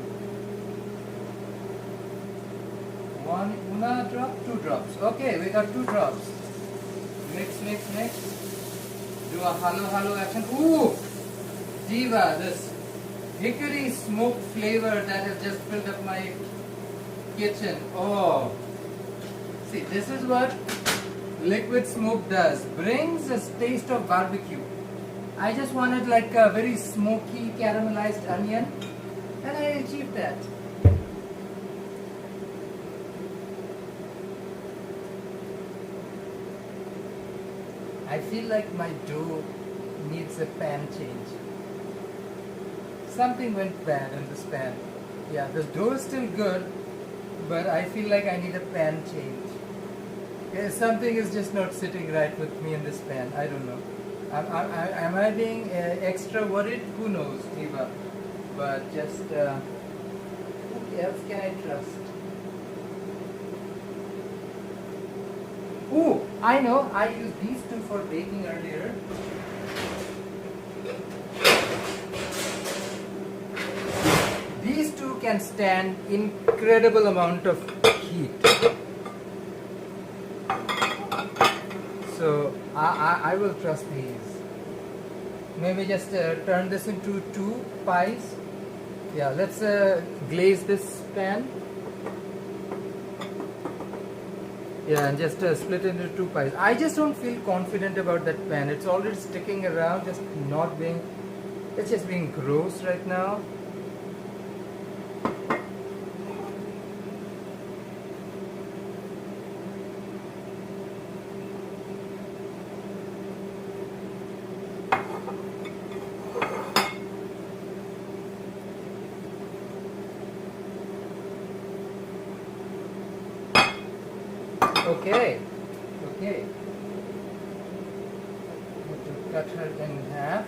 Una drop, two drops. Okay, we got two drops. Mix, mix, mix. Do a halo action. Ooh! Diva, this hickory smoke flavor that has just filled up my kitchen. Oh! See, this is what liquid smoke does. Brings a taste of barbecue. I just wanted like a very smoky caramelized onion and I achieved that. I feel like my dough needs a pan change. Something went bad in this pan. Yeah, the dough is still good, but I feel like I need a pan change. Okay, something is just not sitting right with me in this pan. I don't know. Am I being extra worried? Who knows, Eva? But just, who else can I trust? Ooh, I know. I used these two for baking earlier. These two can stand incredible amount of heat. So I will trust these. Maybe just turn this into two pies. Yeah, let's glaze this pan. Yeah, and just split it into two pies. I just don't feel confident about that pan. It's already sticking around, just not being, it's just being gross right now. Okay, okay. Going to cut her in half.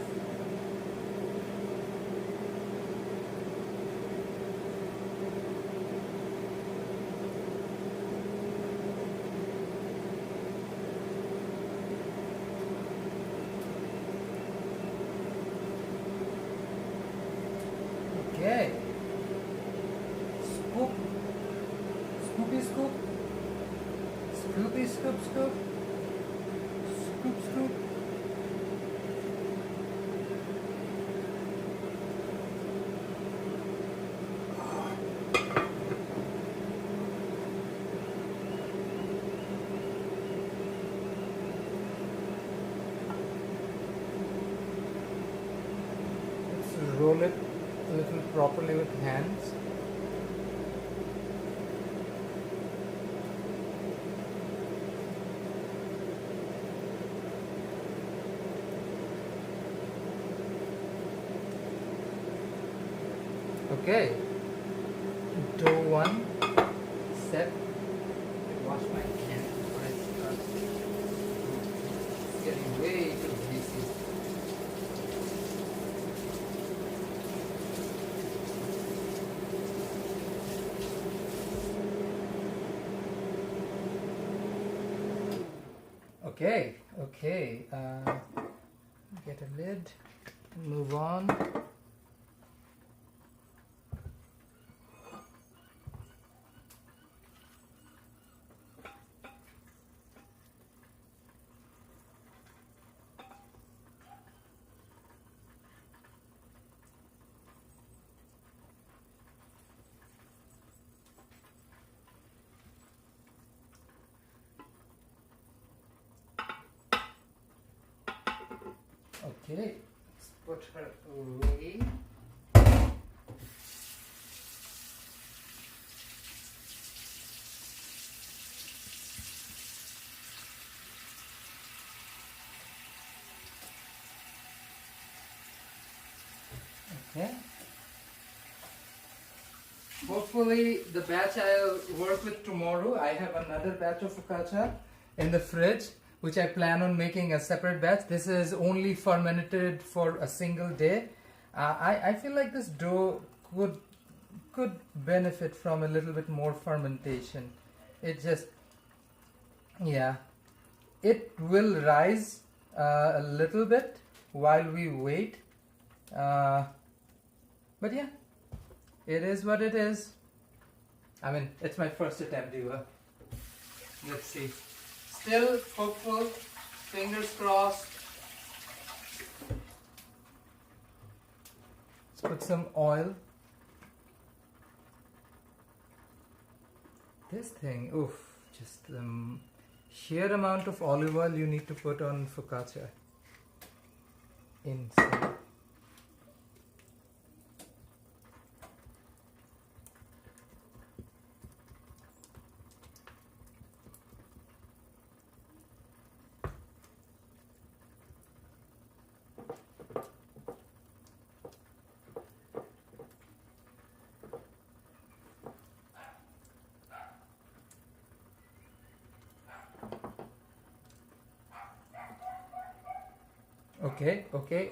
Okay. Scoop. Scoopy scoop. Scoopy scoop scoop. Scoop scoop. Let's roll it a little properly with hands. Okay, dough one set. Wash my hand before I start. It's getting way too greasy. Okay, okay. Get a lid. Move on. Okay, let's put her away. Okay. Hopefully the batch I'll work with tomorrow, I have another batch of focaccia in the fridge, which I plan on making a separate batch. This is only fermented for a single day. I feel like this dough could benefit from a little bit more fermentation. It just, yeah, it will rise a little bit, while we wait. But yeah, it is what it is. I mean, it's my first attempt, Diva. Let's see. Still hopeful, fingers crossed. Let's put some oil. This thing, oof, just the sheer amount of olive oil you need to put on focaccia. Insane.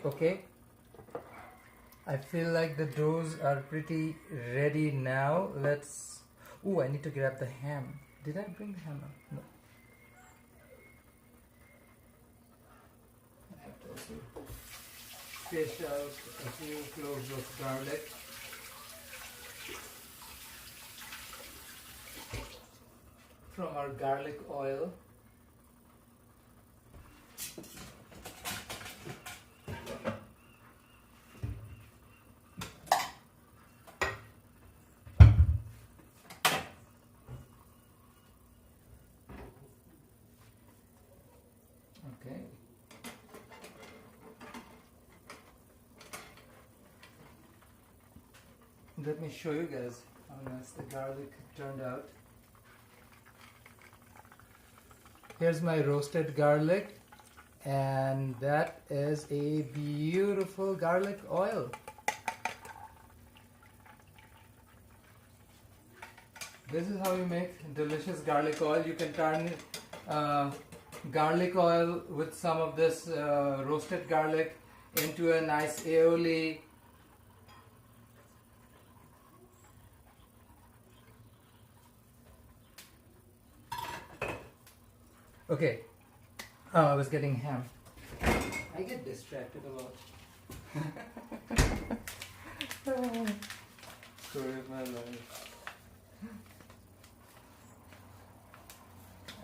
Okay. I feel like the doughs are pretty ready now. Let's... Ooh, I need to grab the ham. Did I bring the ham up? No. I have to also fish out a few cloves of garlic. From our garlic oil. Okay. Let me show you guys how nice the garlic turned out. Here's my roasted garlic, and that is a beautiful garlic oil. This is how you make delicious garlic oil. You can turn garlic oil with some of this roasted garlic into a nice aioli. Okay, I was getting ham. I get distracted a lot. Story of my life.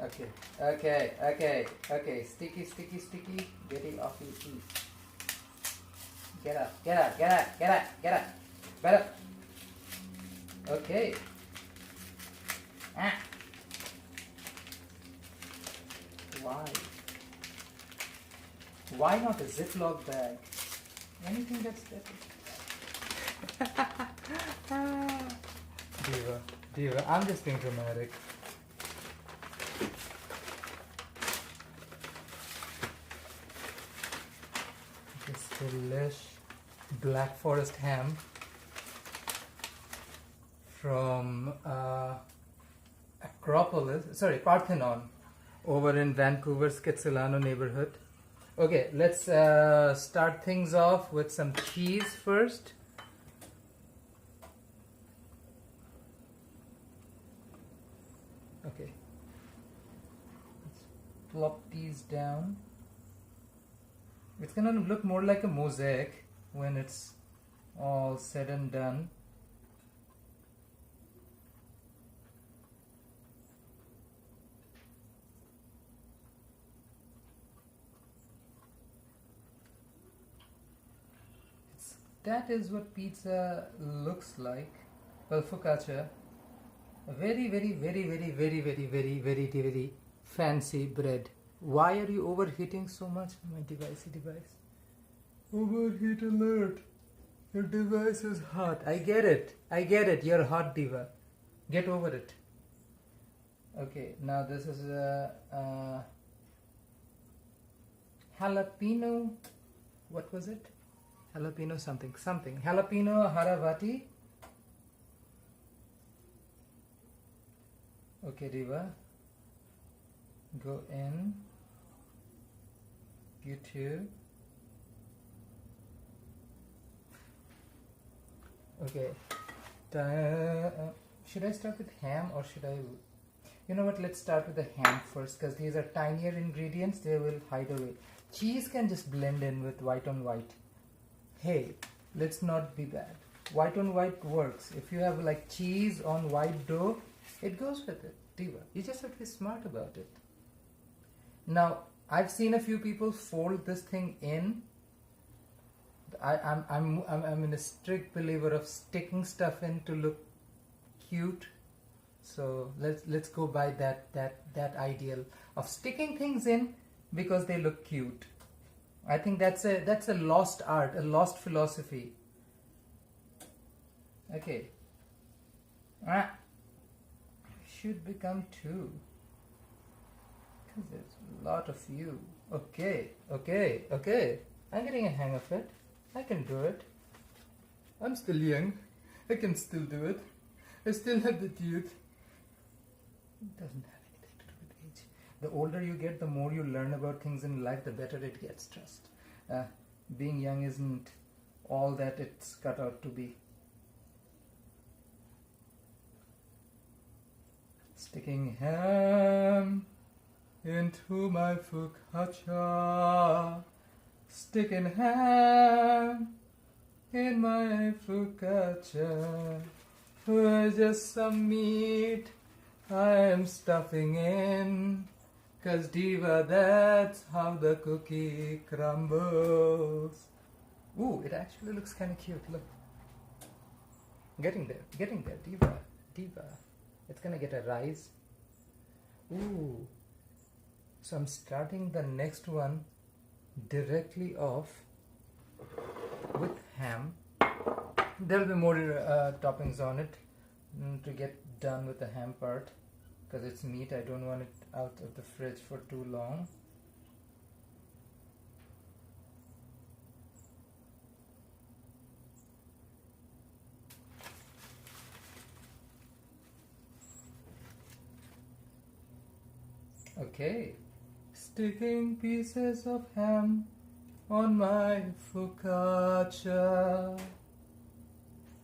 Okay. Sticky. Get it off your teeth. Get up. Better. Okay. Why not a Ziploc bag? Anything that's better. Diva, I'm just being dramatic. This delish Black Forest ham from Parthenon over in Vancouver's Kitsilano neighborhood. Okay, let's start things off with some cheese first. Okay, let's plop these down. It's gonna look more like a mosaic when it's all said and done. That is what pizza looks like. Well, focaccia, a very fancy bread. Why are you overheating so much, my device? Overheat alert. Your device is hot. I get it. You're hot, Diva. Get over it. Okay, now this is a jalapeno. What was it? Jalapeno something. Jalapeno haravati. Okay, Diva. Go in. You too. Okay. Should I start with ham or should I... You know what? Let's start with the ham first because these are tinier ingredients. They will hide away. Cheese can just blend in with white on white. Hey, let's not be bad. White on white works. If you have like cheese on white dough, it goes with it. Diva, you just have to be smart about it. Now, I've seen a few people fold this thing in. I'm in a strict believer of sticking stuff in to look cute. So let's go by that ideal of sticking things in because they look cute. I think that's a lost art, a lost philosophy. Okay. Should become 2. Because there's a lot of you. Okay. I'm getting a hang of it. I can do it. I'm still young. I can still do it. I still have the youth. It doesn't have anything to do with age. The older you get, the more you learn about things in life, the better it gets, trust. Being young isn't all that it's cut out to be. Sticking ham into my focaccia. Sticking ham in my focaccia. Just some meat I am stuffing in. 'Cause diva, that's how the cookie crumbles. Ooh, it actually looks kind of cute, look. Getting there, diva. It's gonna get a rise. Ooh. So I'm starting the next one directly off with ham. There'll be more toppings on it to get done with the ham part because it's meat. I don't want it out of the fridge for too long. Okay, sticking pieces of ham on my focaccia.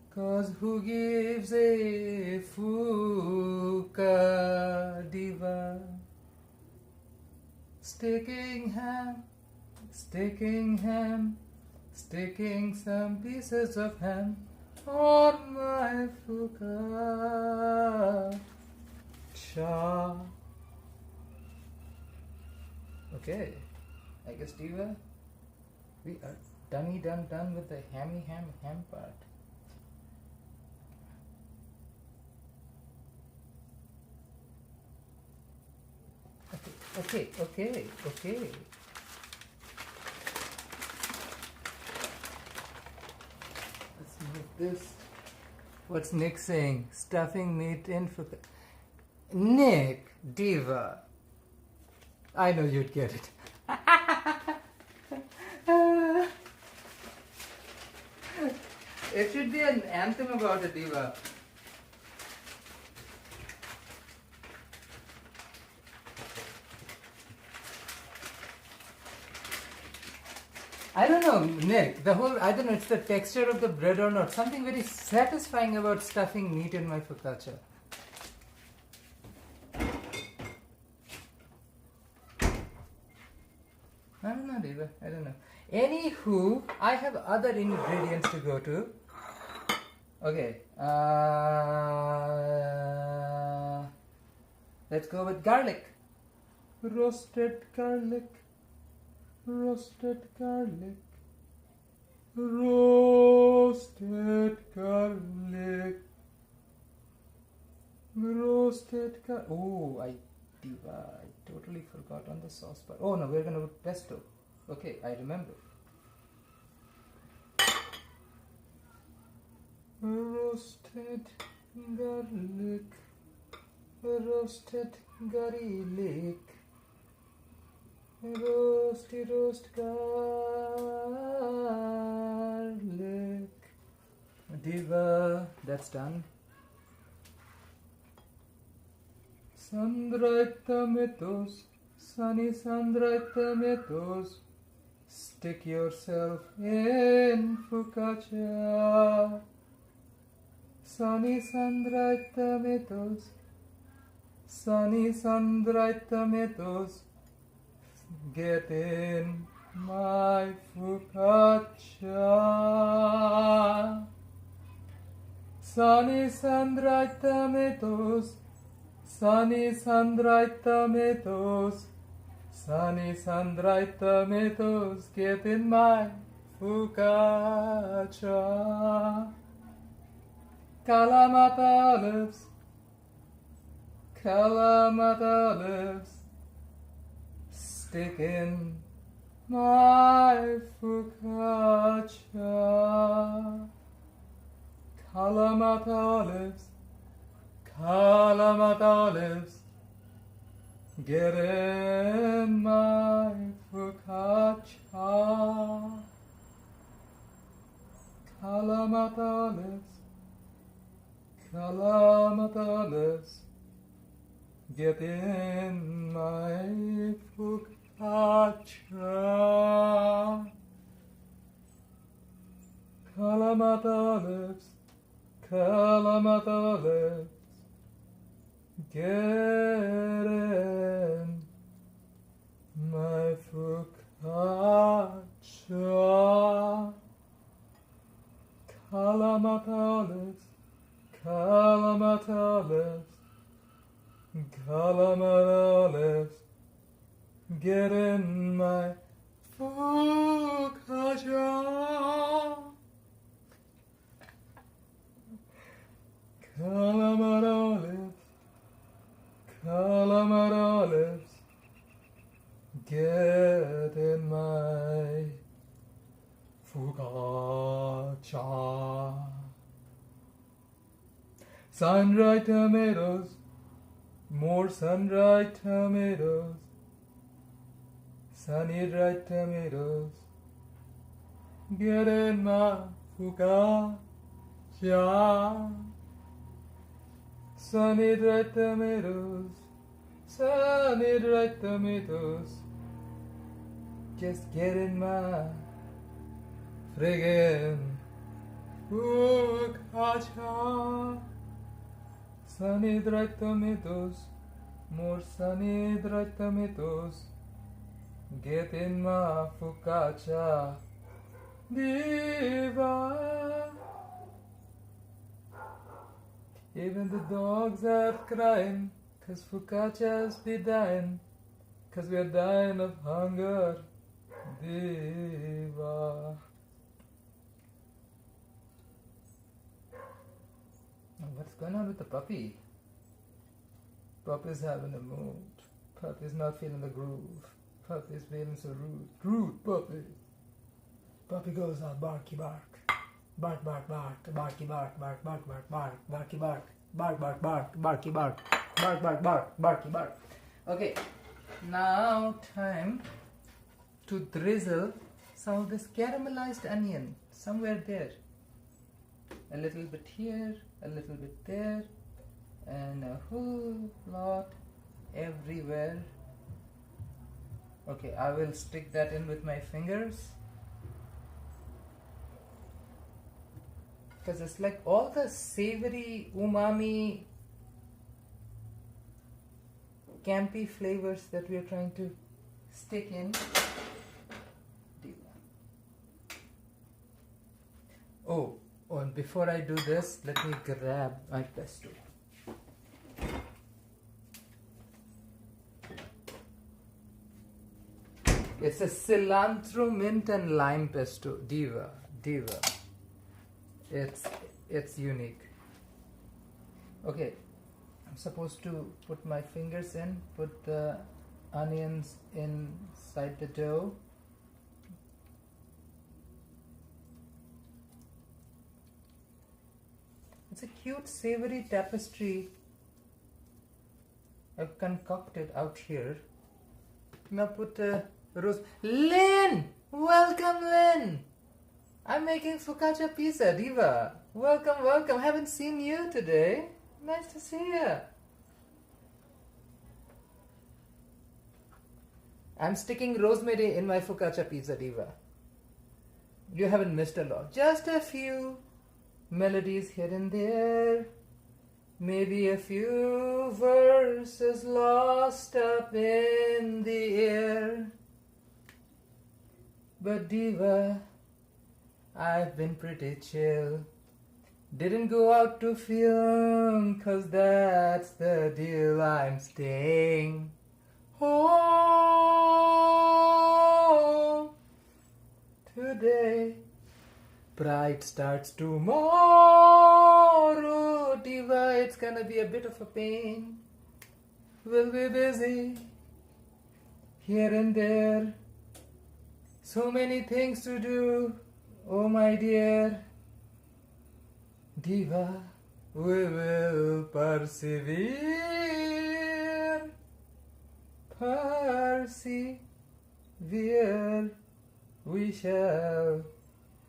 'Cause who gives a fucca, diva? Sticking ham, sticking some pieces of ham on my focaccia. Okay, I guess diva, we are done with the ham part. Okay. Let's move this. What's Nick saying? Stuffing meat in for Nick, diva. I know you'd get it. It should be an anthem about a diva. I don't know, Nick, I don't know, it's the texture of the bread or not. Something very satisfying about stuffing meat in my focaccia. I don't know, Diva. I don't know. Anywho, I have other ingredients to go to. Okay. Let's go with garlic. Roasted garlic. Roasted garlic. Roasted garlic. Roasted garlic. Oh, Diva, I totally forgot on the sauce part. Oh no, we're gonna put pesto. Okay, I remember. Roasted garlic. Roasted garlic. Roast garlic. Diva, that's done. Sun-dried tomatoes, sunny sun-dried tomatoes. Stick yourself in focaccia. Sunny sun-dried tomatoes. sunny sun-bright tomatoes, get in my focaccia. Sunny sun-dried tomatoes, sunny sun-dried tomatoes, sunny sun-dried tomatoes, get in my focaccia. Kalamata olives, Kalamata olives, stick in my focaccia. Kalamata olives, Kalamata olives, get in my focaccia. Kalamata olives, Kalamata olives, get in my focaccia. Kalamata olives, Kalamata olives, get in my focaccia. Kalamata olives, Kalamata olives, Kalamata olives, get in my focaccia. Kalamata olives, Kalamata olives, get in my focaccia. Sun-dried tomatoes, more sun-dried tomatoes, sunny-dried tomatoes, get in my focaccia. Sunny-dried tomatoes, sunny-dried tomatoes, just get in my friggin' focaccia. Sunny-dried tomatoes, more sunny-dried tomatoes, get in my focaccia. Diva. Even the dogs are crying, 'cause focaccias be dying, 'cause we're dying of hunger. Diva. What's going on with the puppy? Puppy's having a mood. Puppy's not feeling the groove. Puppy's feeling so rude. Rude puppy. Puppy goes on barky bark. Bark, bark, bark. Barky bark, bark, bark, bark, bark. Barky bark. Bark, bark, bark. Barky bark. Bark, bark, bark. Barky bark. Okay, now time to drizzle some of this caramelized onion somewhere there. A little bit here, a little bit there, and a whole lot everywhere. Okay, I will stick that in with my fingers, because it's like all the savory, umami, campy flavors that we are trying to stick in. Oh, and before I do this, let me grab my pesto. It's a cilantro, mint and lime pesto. Diva. It's unique. Okay, I'm supposed to put my fingers in, put the onions inside the dough. It's a cute savory tapestry I've concocted out here. Now put rose. Lynn! Welcome, Lynn! I'm making Fuccacia Pizza, Diva. Welcome, welcome. Haven't seen you today. Nice to see you. I'm sticking rosemary in my Fuccacia Pizza, Diva. You haven't missed a lot. Just a few melodies here and there. Maybe a few verses lost up in the air. But diva, I've been pretty chill. Didn't go out to film, 'cause that's the deal. I'm staying home today. Pride starts tomorrow, diva. It's gonna be a bit of a pain. We'll be busy here and there. So many things to do, oh my dear. Diva, we will persevere. Persevere. We shall.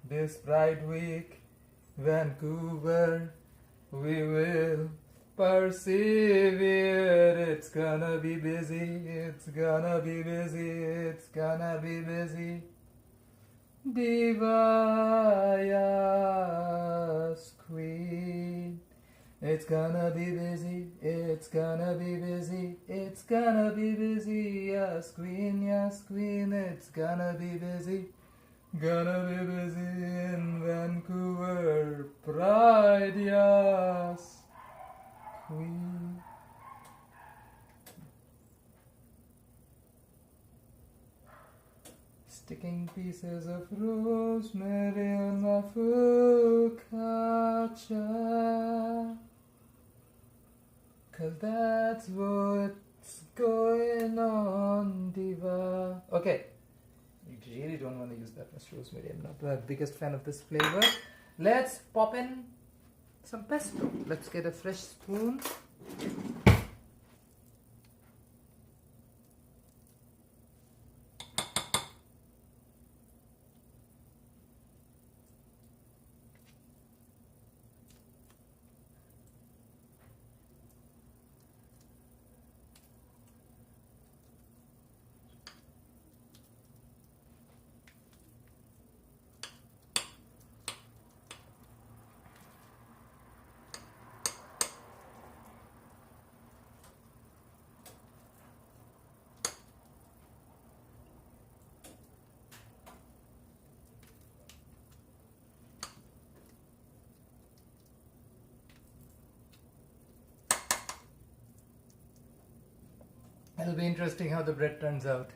This Pride Week, Vancouver, we will persevere. It's gonna be busy. It's gonna be busy. It's gonna be busy. Diva, yes, queen. It's gonna be busy. It's gonna be busy. It's gonna be busy. Yes, queen. Yes, queen. It's gonna be busy. Gonna be busy in Vancouver. Pride, yes, queen. Sticking pieces of rosemary on my focaccia, 'cause that's what's going on, diva. Okay, you really don't want to use that much rosemary. I'm not the biggest fan of this flavor. Let's pop in some pesto. Let's get a fresh spoon. It'll be interesting how the bread turns out.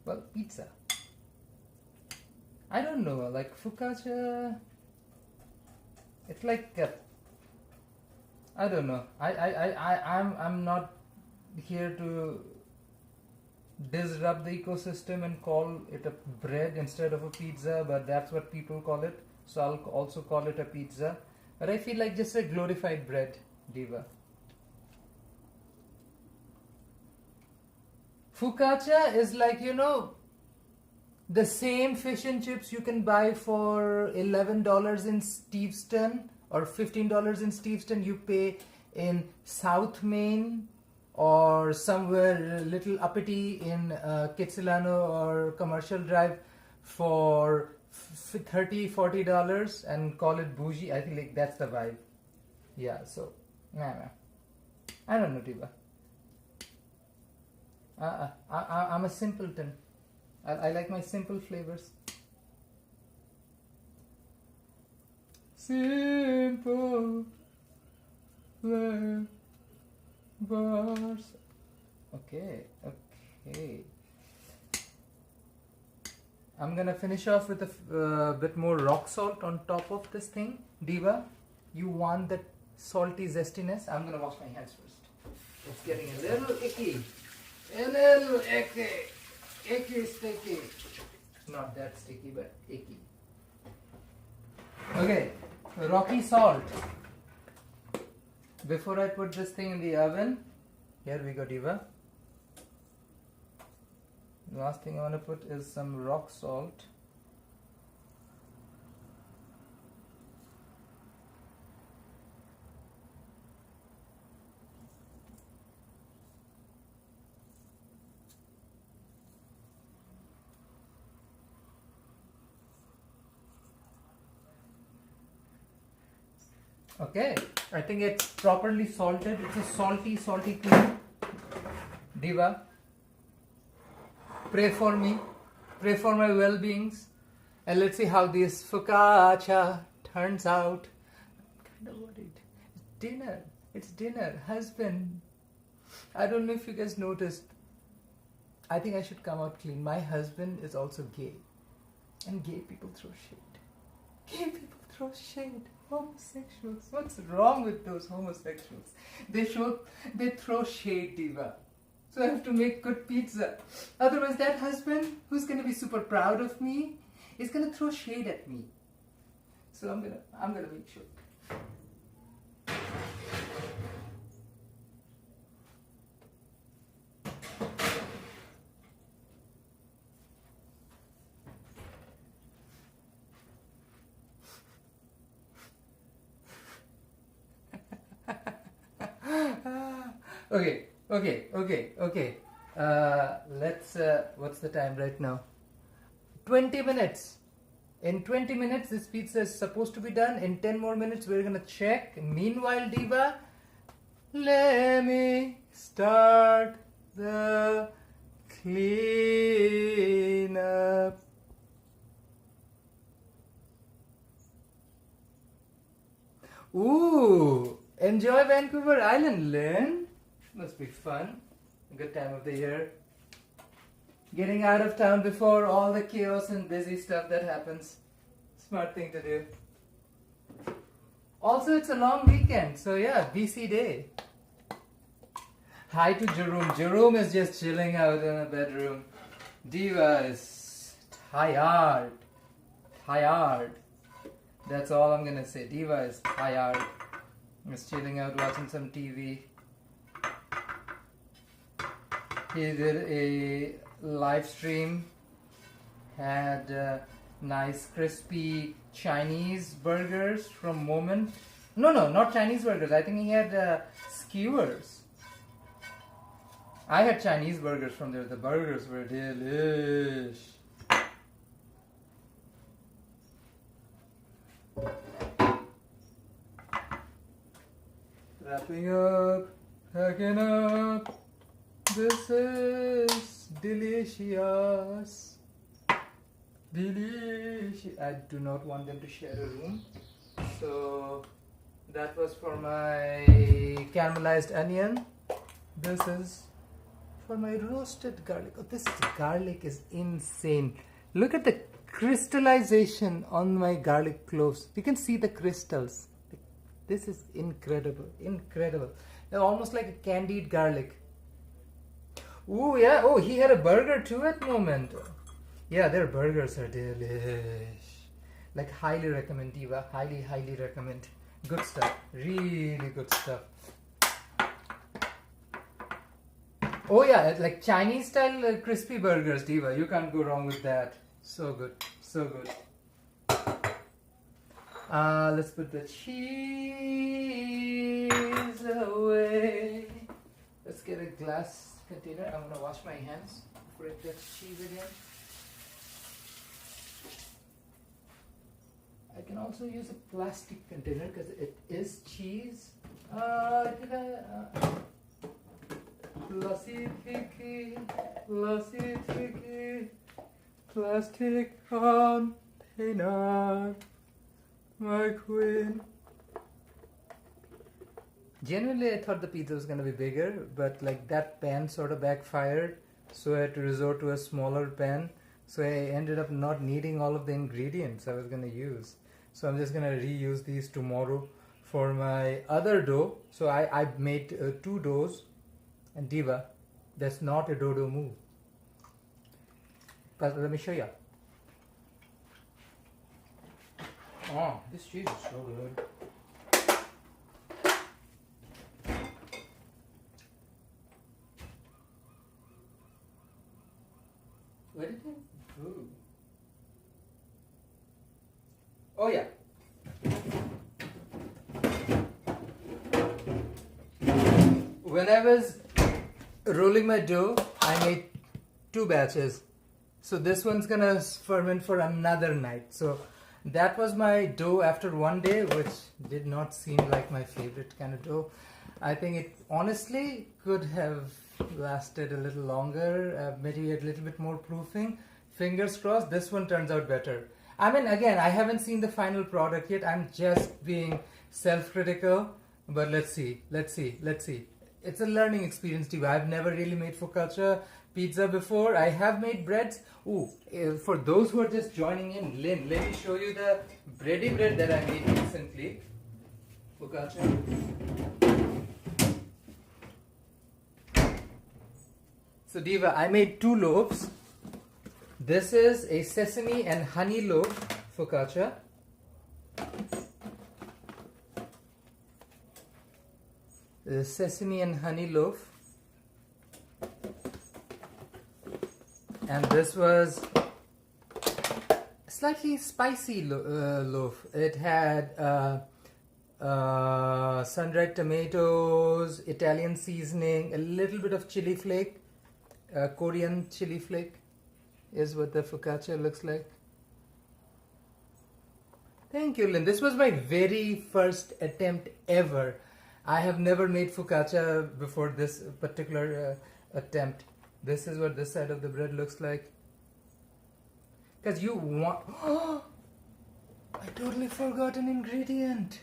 Well, pizza. I don't know, like focaccia. It's like I don't know. I'm not here to disrupt the ecosystem and call it a bread instead of a pizza, but that's what people call it. So I'll also call it a pizza. But I feel like just a glorified bread, diva. Fuccacia is like, the same fish and chips you can buy for $11 in Steveston or $15 in Steveston, you pay in South Main or somewhere little uppity in Kitsilano or Commercial Drive for $30-40 and call it bougie. I think like that's the vibe. Yeah, so nah. I don't know, Diva. I'm a simpleton. I like my simple flavors. Simple flavors. Okay. I'm gonna finish off with a bit more rock salt on top of this thing. Diva, you want that salty zestiness? I'm gonna wash my hands first. It's getting a little icky. A little icky. Icky, sticky. Not that sticky, but icky. Okay, rocky salt. Before I put this thing in the oven, here we go, Diva. The last thing I want to put is some rock salt. Okay, I think it's properly salted. It's a salty cream. Diva, pray for me, pray for my well-beings, and let's see how this focaccia turns out. I'm kind of worried. It's dinner. It's dinner. Husband. I don't know if you guys noticed. I think I should come out clean. My husband is also gay. And gay people throw shade. Gay people throw shade. Homosexuals. What's wrong with those homosexuals? They throw shade, Diva. So I have to make good pizza. Otherwise that husband, who's gonna be super proud of me, is gonna throw shade at me. So I'm gonna make sure. Okay. Let's, what's the time right now? 20 minutes. In 20 minutes, this pizza is supposed to be done. In 10 more minutes, we're gonna check. Meanwhile, Diva, let me start the cleanup. Ooh, enjoy Vancouver Island, Lynn. Must be fun. A good time of the year. Getting out of town before all the chaos and busy stuff that happens. Smart thing to do. Also, it's a long weekend, so yeah, BC day. Hi to Jerome. Jerome is just chilling out in a bedroom. Diva is tired. That's all I'm gonna say. Diva is tired. Just chilling out, watching some TV. He did a live stream, had nice crispy Chinese burgers from Moment. No, not Chinese burgers. I think he had skewers. I had Chinese burgers from there. The burgers were delish. Wrapping up, packing up. This is delicious. Delicious. I do not want them to share a room. So that was for my caramelized onion. This is for my roasted garlic. Oh, this garlic is insane. Look at the crystallization on my garlic cloves. You can see the crystals. This is incredible. They're almost like a candied garlic. Ooh, yeah. Oh, he had a burger too at Moment. Yeah, their burgers are delish. Like, highly recommend, Diva. Highly recommend. Good stuff. Really good stuff. Oh, yeah. Like Chinese style crispy burgers, Diva. You can't go wrong with that. So good. Let's put the cheese away. Let's get a glass container. I'm gonna wash my hands before I touch cheese again. I can also use a plastic container because it is cheese. Plastic container, my queen. Genuinely, I thought the pizza was gonna be bigger, but like that pan sort of backfired, so I had to resort to a smaller pan. So I ended up not needing all of the ingredients I was gonna use. So I'm just gonna reuse these tomorrow for my other dough. So I made 2 doughs, and Diva, that's not a dodo move. But let me show you. Oh, this cheese is so good. Where did it go? Oh yeah. When I was rolling my dough, I made 2 batches. So this one's gonna ferment for another night. So That was my dough after one day, which did not seem like my favorite kind of dough. I think it honestly could have lasted a little longer, maybe a little bit more proofing. Fingers crossed, this one turns out better. I mean, again, I haven't seen the final product yet. I'm just being self-critical, but let's see. It's a learning experience too. I've never really made focaccia pizza before. I have made breads. Ooh, for those who are just joining in, Lynn, let me show you the bready bread that I made recently. Focaccia. So Diva, I made 2 loaves. This is a sesame and honey loaf focaccia. The sesame and honey loaf. And this was a slightly spicy loaf. It had sun-dried tomatoes, Italian seasoning, a little bit of chili flake, Korean chili flake is what the focaccia looks like. Thank you, Lynn. This was my very first attempt ever. I have never made focaccia before this particular attempt. This is what this side of the bread looks like. Because you want... Oh, I totally forgot an ingredient.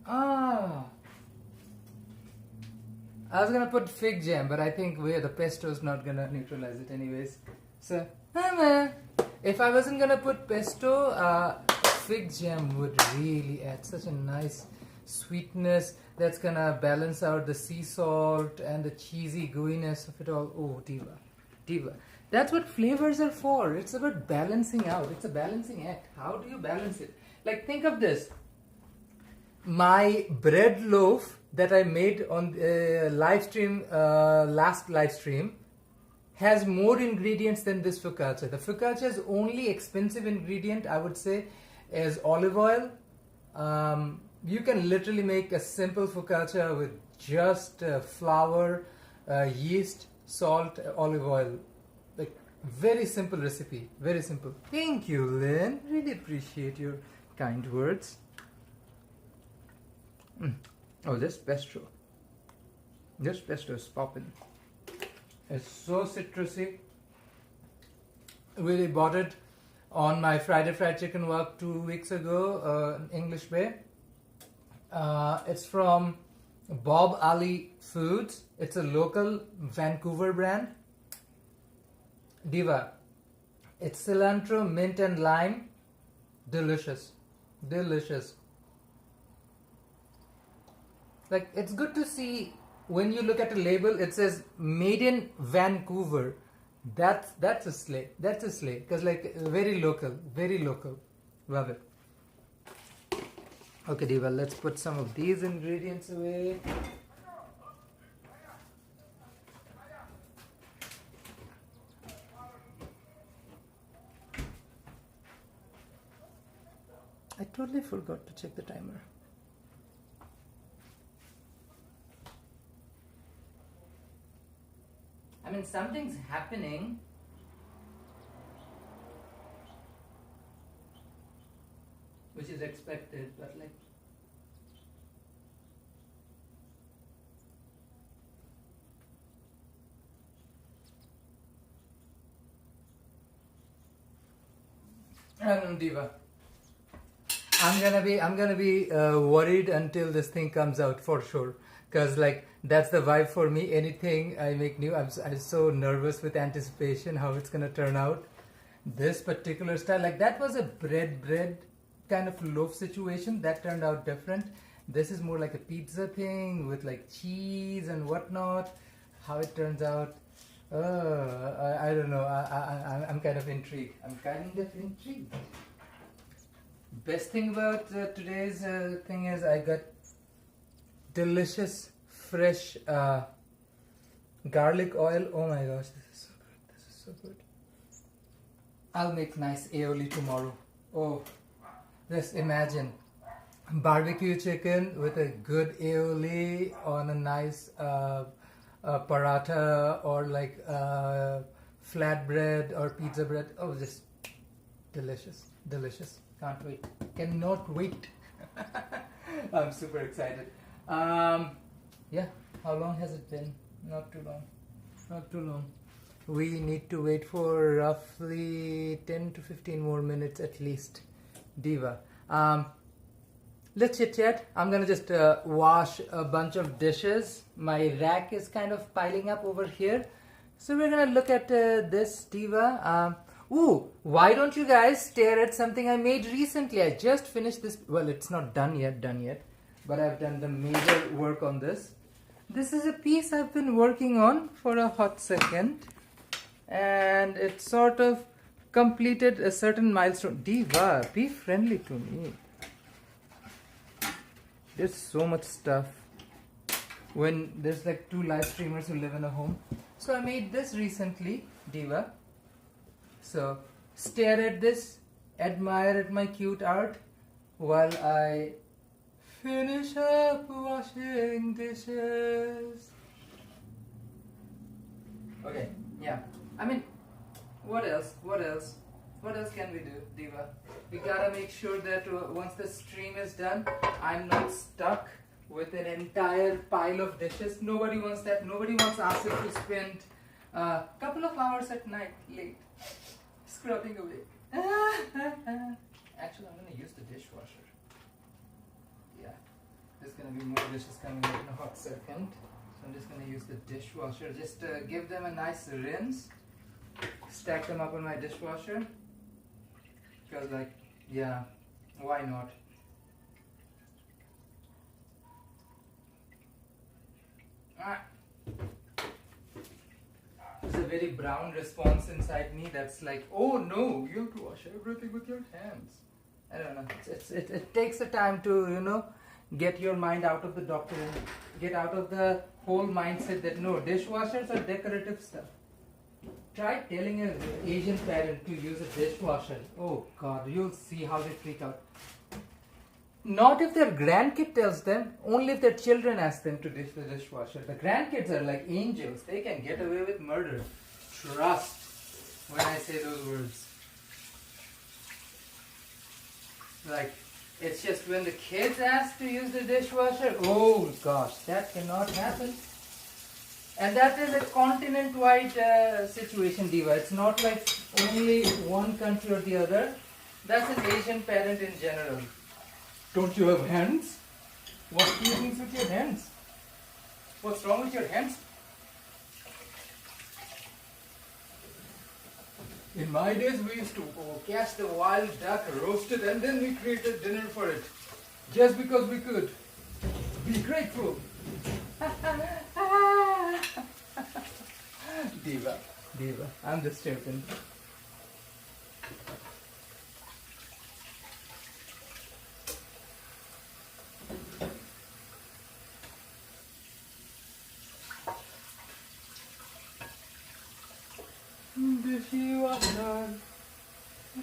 Ah. I was gonna put fig jam, but I think the pesto is not gonna neutralize it anyways. So, if I wasn't gonna put pesto, fig jam would really add such a nice sweetness that's gonna balance out the sea salt and the cheesy gooiness of it all. Oh, diva. That's what flavors are for. It's about balancing out. It's a balancing act. How do you balance it? Like, think of this. My bread loaf that I made on the live stream, last live stream, has more ingredients than this focaccia. The focaccia's only expensive ingredient, I would say, is olive oil. You can literally make a simple focaccia with just flour, yeast, salt, olive oil. Like, very simple recipe, very simple. Thank you, Lynn. Really appreciate your kind words. Oh, this pesto is popping. It's so citrusy. Really bought it on my Friday Fried Chicken walk 2 weeks ago, English Bay. It's from Bob Ali Foods. It's a local Vancouver brand. Diva. It's cilantro, mint and lime. Delicious. Like, it's good to see when you look at the label, it says made in Vancouver. That's a slay. Because, like, very local. Love it. Okay, Diva, let's put some of these ingredients away. I totally forgot to check the timer. I mean, something's happening. Which is expected, but like... Diva. I'm gonna be worried until this thing comes out for sure. Because, like, that's the vibe for me. Anything I make new, I'm so nervous with anticipation how it's gonna turn out. This particular style, like, that was a bread kind of loaf situation. That turned out different. This is more like a pizza thing with, like, cheese and whatnot. How it turns out, I don't know. I'm kind of intrigued. Best thing about today's thing is I got delicious fresh garlic oil. Oh my gosh, this is so good. I'll make nice aioli tomorrow. Oh, just imagine barbecue chicken with a good aioli on a nice paratha or like flatbread or pizza bread. Oh, just Delicious, delicious. Can't wait. Cannot wait. I'm super excited. Yeah, how long has it been? Not too long. Not too long. We need to wait for roughly 10 to 15 more minutes at least. Diva. Let's chit chat. I'm gonna just wash a bunch of dishes. My rack is kind of piling up over here. So we're gonna look at this, Diva. Ooh, why don't you guys stare at something I made recently? I just finished this. Well, it's not done yet, but I've done the major work on this. This is a piece I've been working on for a hot second, and it sort of completed a certain milestone. Diva, be friendly to me. There's so much stuff when there's like 2 live streamers who live in a home. So I made this recently, Diva. So stare at this, admire at my cute art while I finish up washing dishes. Okay, yeah. I mean, what else? What else can we do, Diva? We gotta make sure that once the stream is done, I'm not stuck with an entire pile of dishes. Nobody wants that. Nobody wants Asif to spend a couple of hours at night late scrubbing away. Actually, I'm gonna use the dishwasher. Yeah, there's gonna be more dishes coming up in a hot second. So I'm just gonna use the dishwasher. Just give them a nice rinse. Stack them up on my dishwasher. Because like, yeah, why not? There's a very brown response inside me that's like, oh no, you have to wash everything with your hands. I don't know. It takes a time to, get your mind out of the doctor and get out of the whole mindset that no, dishwashers are decorative stuff. Try telling an Asian parent to use a dishwasher. Oh God, you'll see how they freak out. Not if their grandkid tells them, only if their children ask them to dish the dishwasher. The grandkids are like angels. They can get away with murder. Trust when I say those words. Like, it's just when the kids ask to use the dishwasher, oh gosh, that cannot happen. And that is a continent-wide situation, Diva. It's not like only one country or the other. That's an Asian parent in general. Don't you have hands? What do you think with your hands? What's wrong with your hands? In my days, we used to catch the wild duck, roast it, and then we created dinner for it. Just because we could. Be grateful. Diva, I'm just joking.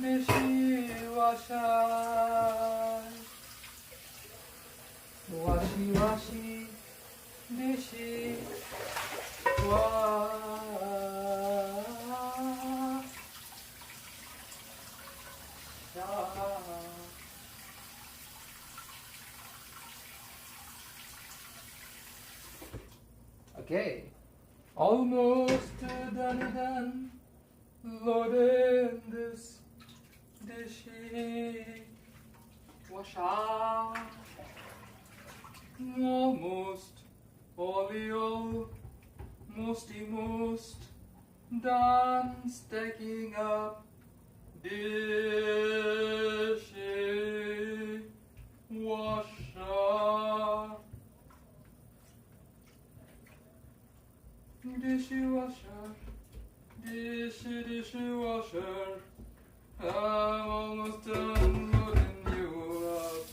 Dishwasher, washy, washy, dishy, Okay, almost done. Loading this dishy washer. Almost, most done stacking up dishy washer. Dishwasher, dishwasher, I'm almost done loading you up.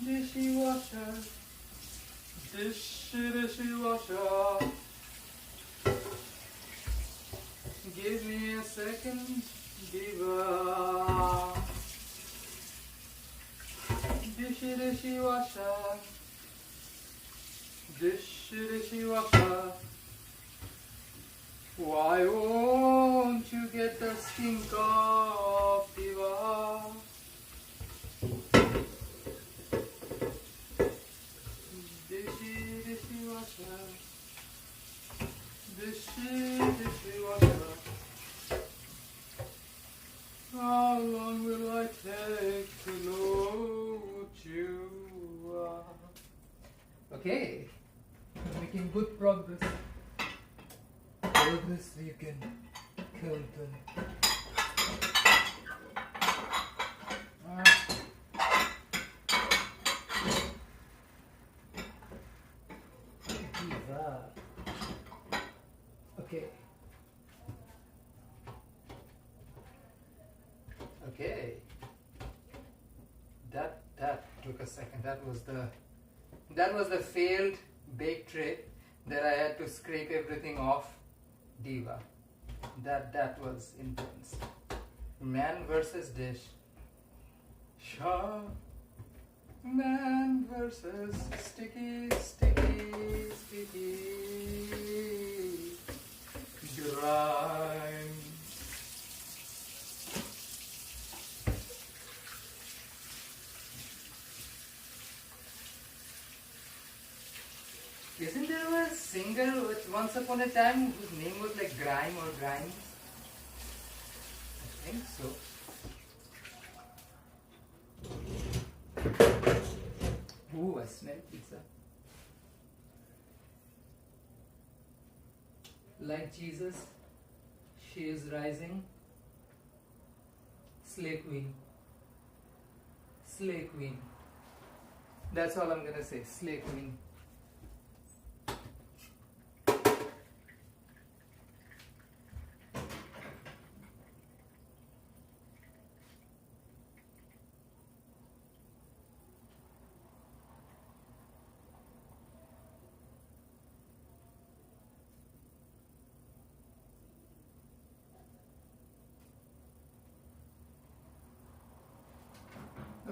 Dishwasher, dishwasher, give me a second, Diva. Dishwasher. Dishwasher, Why won't you get the stink off, Diva? Dishy washer. Dishy washer. How long will I take to know what you are? Okay, making good progress. Progress you can count on. Diva. Okay. Okay. That took a second. That was the failed bake tray that I had to scrape everything off. Diva. That was intense. Man versus dish. Sharp. Man versus sticky grime. Isn't there a singer which once upon a time whose name was like Grime or Grimes? I think so. Ooh, I smell pizza. Like Jesus, she is rising. Slay Queen. Slay Queen. That's all I'm gonna say. Slay Queen.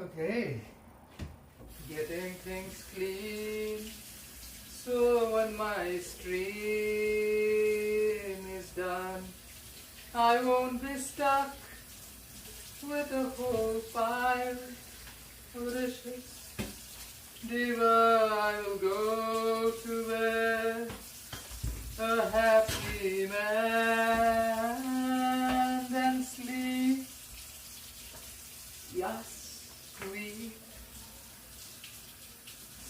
Okay, getting things clean, so when my stream is done, I won't be stuck with a whole pile of dishes. Diva, I will go to bed a happy man and sleep. Yes. Sweet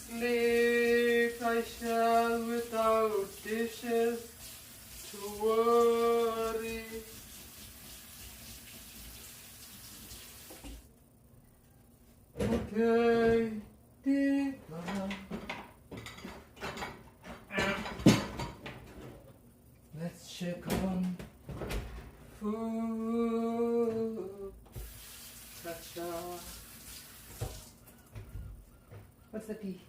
sleep I shall without dishes to worry. Okay, Diva. Let's check on Fuccacia. What's the tea?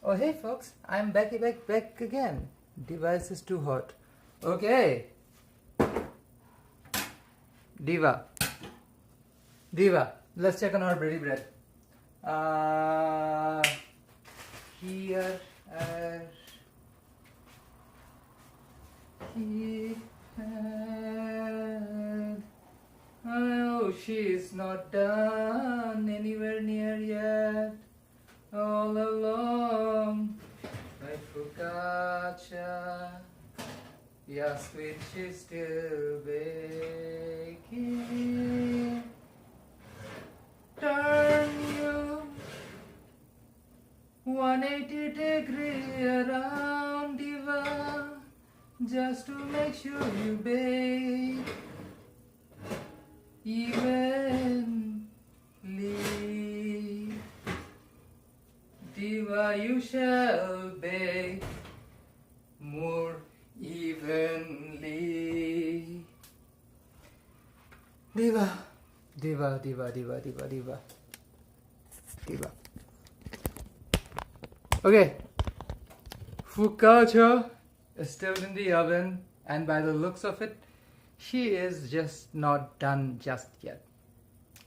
Oh, hey folks, I'm back again. Device is too hot. Okay. Diva, let's check on our bready bread. Here. Oh, she's not done anywhere near yet. All along, my focaccia. Yeah, sweet, she's still baking. Turn you 180 degree around, Diva, just to make sure you bake evenly. Diva, you shall bake more evenly. Diva. Okay, focaccia is still in the oven, and by the looks of it, she is just not done just yet.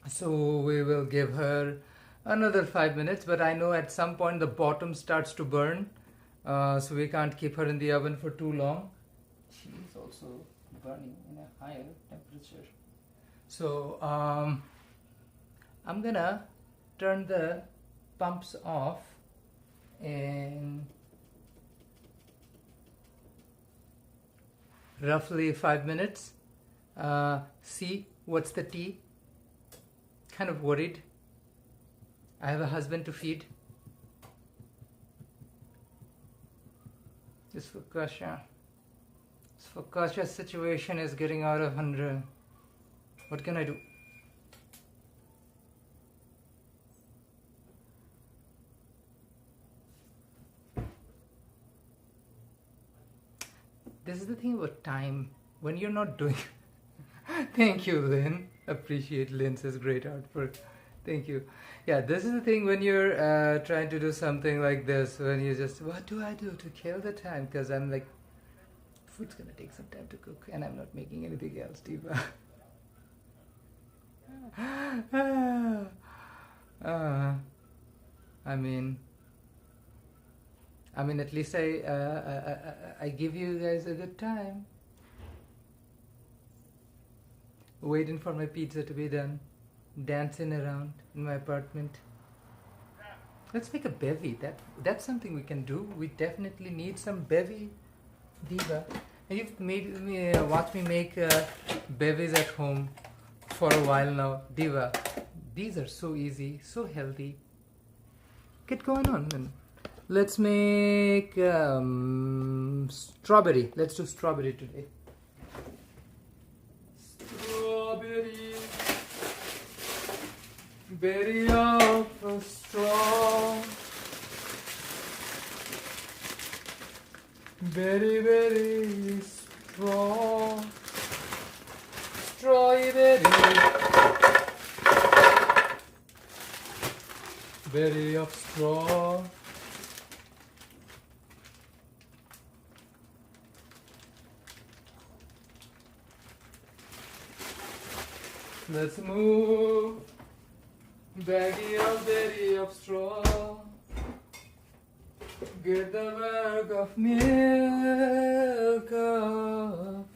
So we will give her another 5 minutes, but I know at some point the bottom starts to burn, so we can't keep her in the oven for too long. cheese also burning in a higher temperature. So I'm gonna turn the pumps off in roughly 5 minutes. See what's the tea? Kind of worried. I have a husband to feed. This Fuccacia situation is getting out of hand. What can I do? This is the thing about time. When you're not doing... Thank you, Lynn. Appreciate Lynn says great output. Thank you. Yeah, this is the thing when you're trying to do something like this, when you just, what do I do to kill the time? Because I'm like, food's gonna take some time to cook and I'm not making anything else, Diva. I mean, at least I give you guys a good time. Waiting for my pizza to be done. Dancing around in my apartment. Let's make a bevy. That's something we can do. We definitely need some bevy, Diva. And you've made me watch me make bevies at home for a while now, Diva. These are so easy, so healthy. Get going on, man. Let's make strawberry. Let's do strawberry today. Strawberry, berry of a straw. Very, very straw. Strawberry, berry of straw. Let's move, baggy of berry of straw. Get the bag of milk up.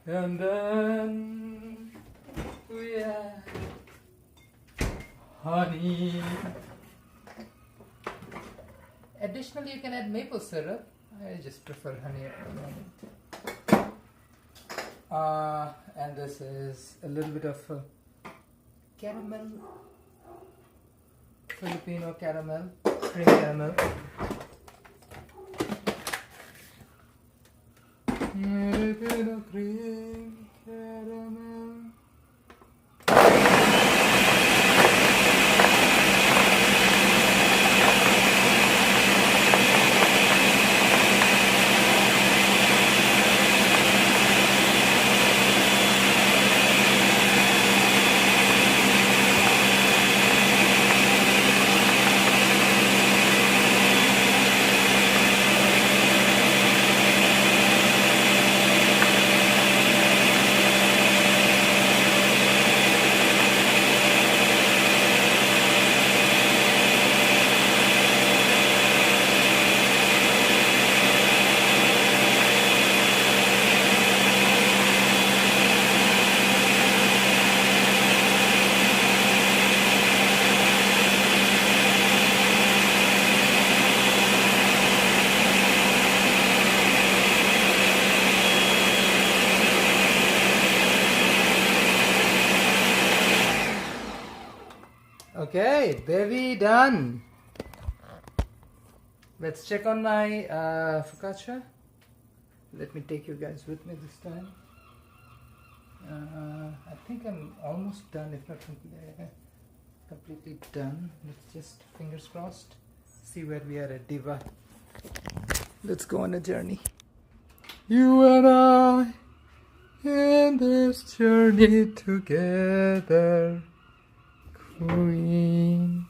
And then we add honey. Additionally, you can add maple syrup. I just prefer honey at the moment. And this is a little bit of caramel, Filipino caramel, cream caramel. Filipino cream caramel. Okay, baby, done. Let's check on my focaccia. Let me take you guys with me this time. I think I'm almost done, if not completely done. Let's just, fingers crossed, see where we are at, Diva. Let's go on a journey. You and I in this journey together. Queen.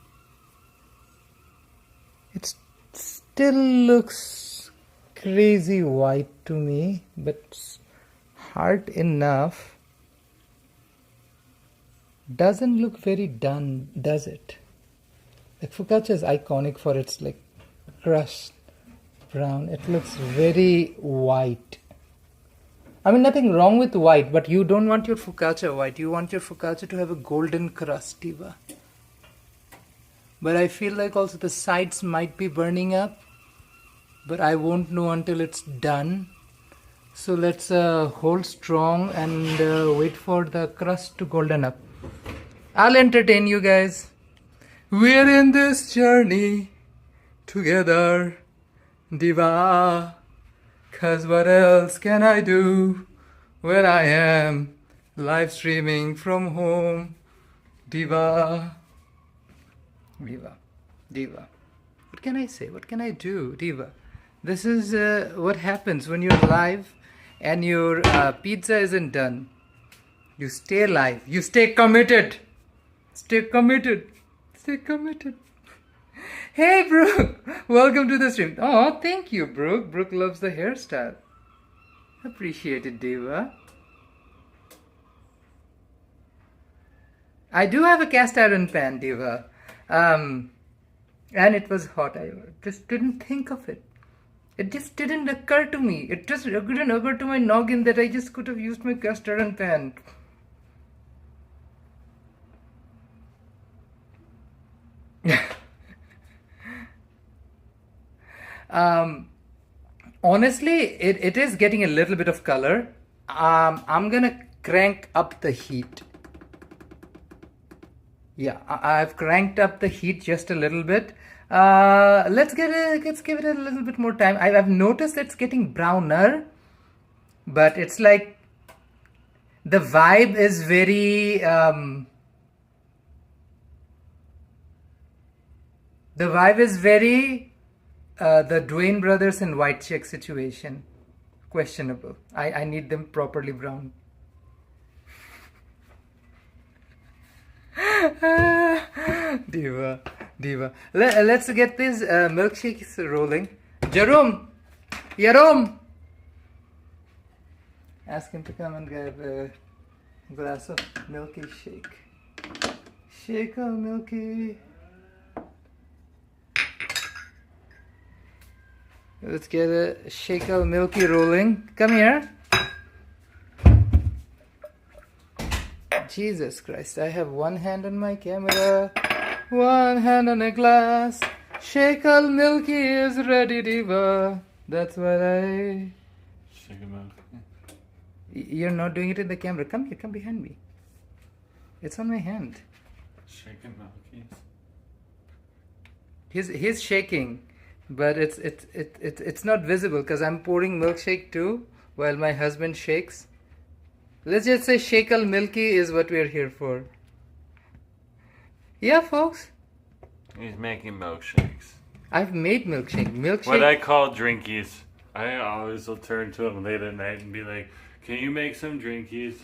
It still looks crazy white to me, but hard enough. Doesn't look very done, does it? Like focaccia is iconic for its like crust brown. It looks very white. I mean, nothing wrong with white, but you don't want your focaccia white. You want your focaccia to have a golden crust, Diva. But I feel like also the sides might be burning up, but I won't know until it's done. So let's hold strong and wait for the crust to golden up. I'll entertain you guys. We're in this journey together, Diva. 'Cause what else can I do when I am live streaming from home? Diva. Diva. Diva. What can I say? What can I do? Diva. This is what happens when you're live and your pizza isn't done. You stay live. You stay committed. Stay committed. Stay committed. Hey, Brooke. Welcome to the stream. Oh, thank you, Brooke. Brooke loves the hairstyle. Appreciate it, Diva. I do have a cast iron pan, Diva. And it was hot. I just didn't think of it. It just didn't occur to me. It just didn't occur to my noggin that I just could have used my cast iron pan. Honestly, it is getting a little bit of color. I'm gonna crank up the heat. Yeah, I've cranked up the heat just a little bit. Let's give it a little bit more time. I've noticed it's getting browner, but it's like the vibe is very the Dwayne brothers and white chick situation. Questionable. I need them properly brown. Diva. Let's get these milkshakes rolling. Jerome! Ask him to come and grab a glass of milky shake. Shake a milky. Let's get a shaker milky rolling. Come here. Jesus Christ, I have one hand on my camera, one hand on a glass. Shaker milky is ready, Diva. That's what I... Shaker milky. You're not doing it in the camera. Come here, come behind me. It's on my hand. Shaker milky. He's shaking. But it's not visible because I'm pouring milkshake too while my husband shakes. Let's just say shakel milky is what we're here for. Yeah, folks. He's making milkshakes. I've made milkshake. What I call drinkies. I always will turn to him late at night and be like, "Can you make some drinkies?"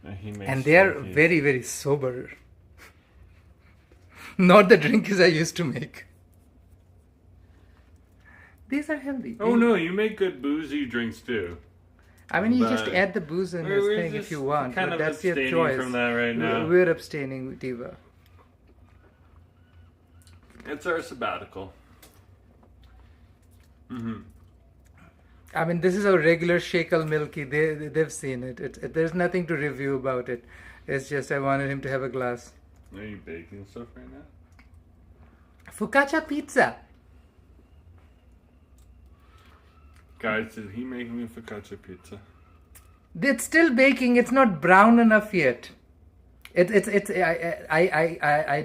And he makes. And they're drinkies. very, very sober. Not the drinkies I used to make. These are healthy. Oh no, you make good boozy drinks too. I mean, you just But add the booze in this thing if you want. Kind But of that's your abstaining choice. from that right now. We're abstaining, Diva. It's our sabbatical. I mean, this is our regular shakel milky. They've seen it. There's nothing to review about it. It's just I wanted him to have a glass. Are you baking stuff right now? Fuccacia Pizza. Guys, did he make me focaccia pizza? It's still baking. It's not brown enough yet. I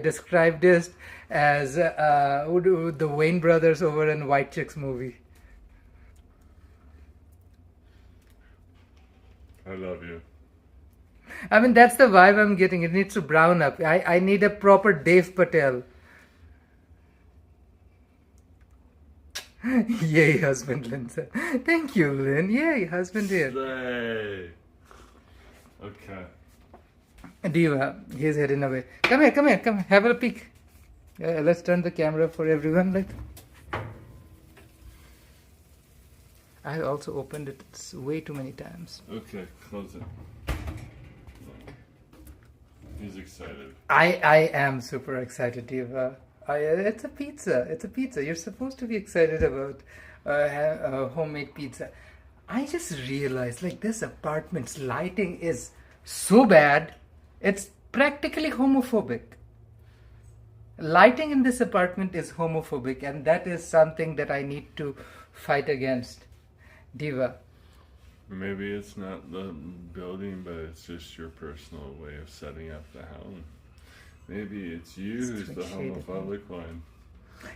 described this as the Wayne brothers over in White Chicks movie. I love you. I mean, that's the vibe I'm getting. It needs to brown up. I need a proper Dave Patel. Yay, husband, Lynn said. Thank you, Lynn. Yay, husband here. Slay. Okay. Diva, he's heading away. Come here. Have a peek. Let's turn the camera for everyone. I also opened it way too many times. Okay, close it. He's excited. I am super excited, Diva. It's a pizza. It's a pizza. You're supposed to be excited about homemade pizza. I just realized, like, this apartment's lighting is so bad. It's practically homophobic. Lighting in this apartment is homophobic, and that is something that I need to fight against. Diva. Maybe it's not the building, but it's just your personal way of setting up the home. Maybe it's you who's the homophobic one.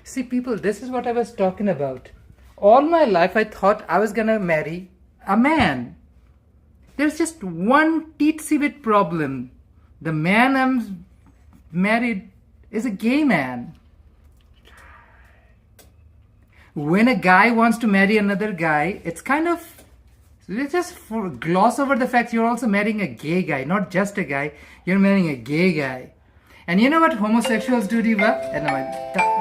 See, people, this is what I was talking about. All my life, I thought I was gonna marry a man. There's just one teensy bit problem. The man I'm married is a gay man. When a guy wants to marry another guy, it's kind of, let's just gloss over the fact you're also marrying a gay guy, not just a guy, you're marrying a gay guy. And you know what homosexuals do, Diva? And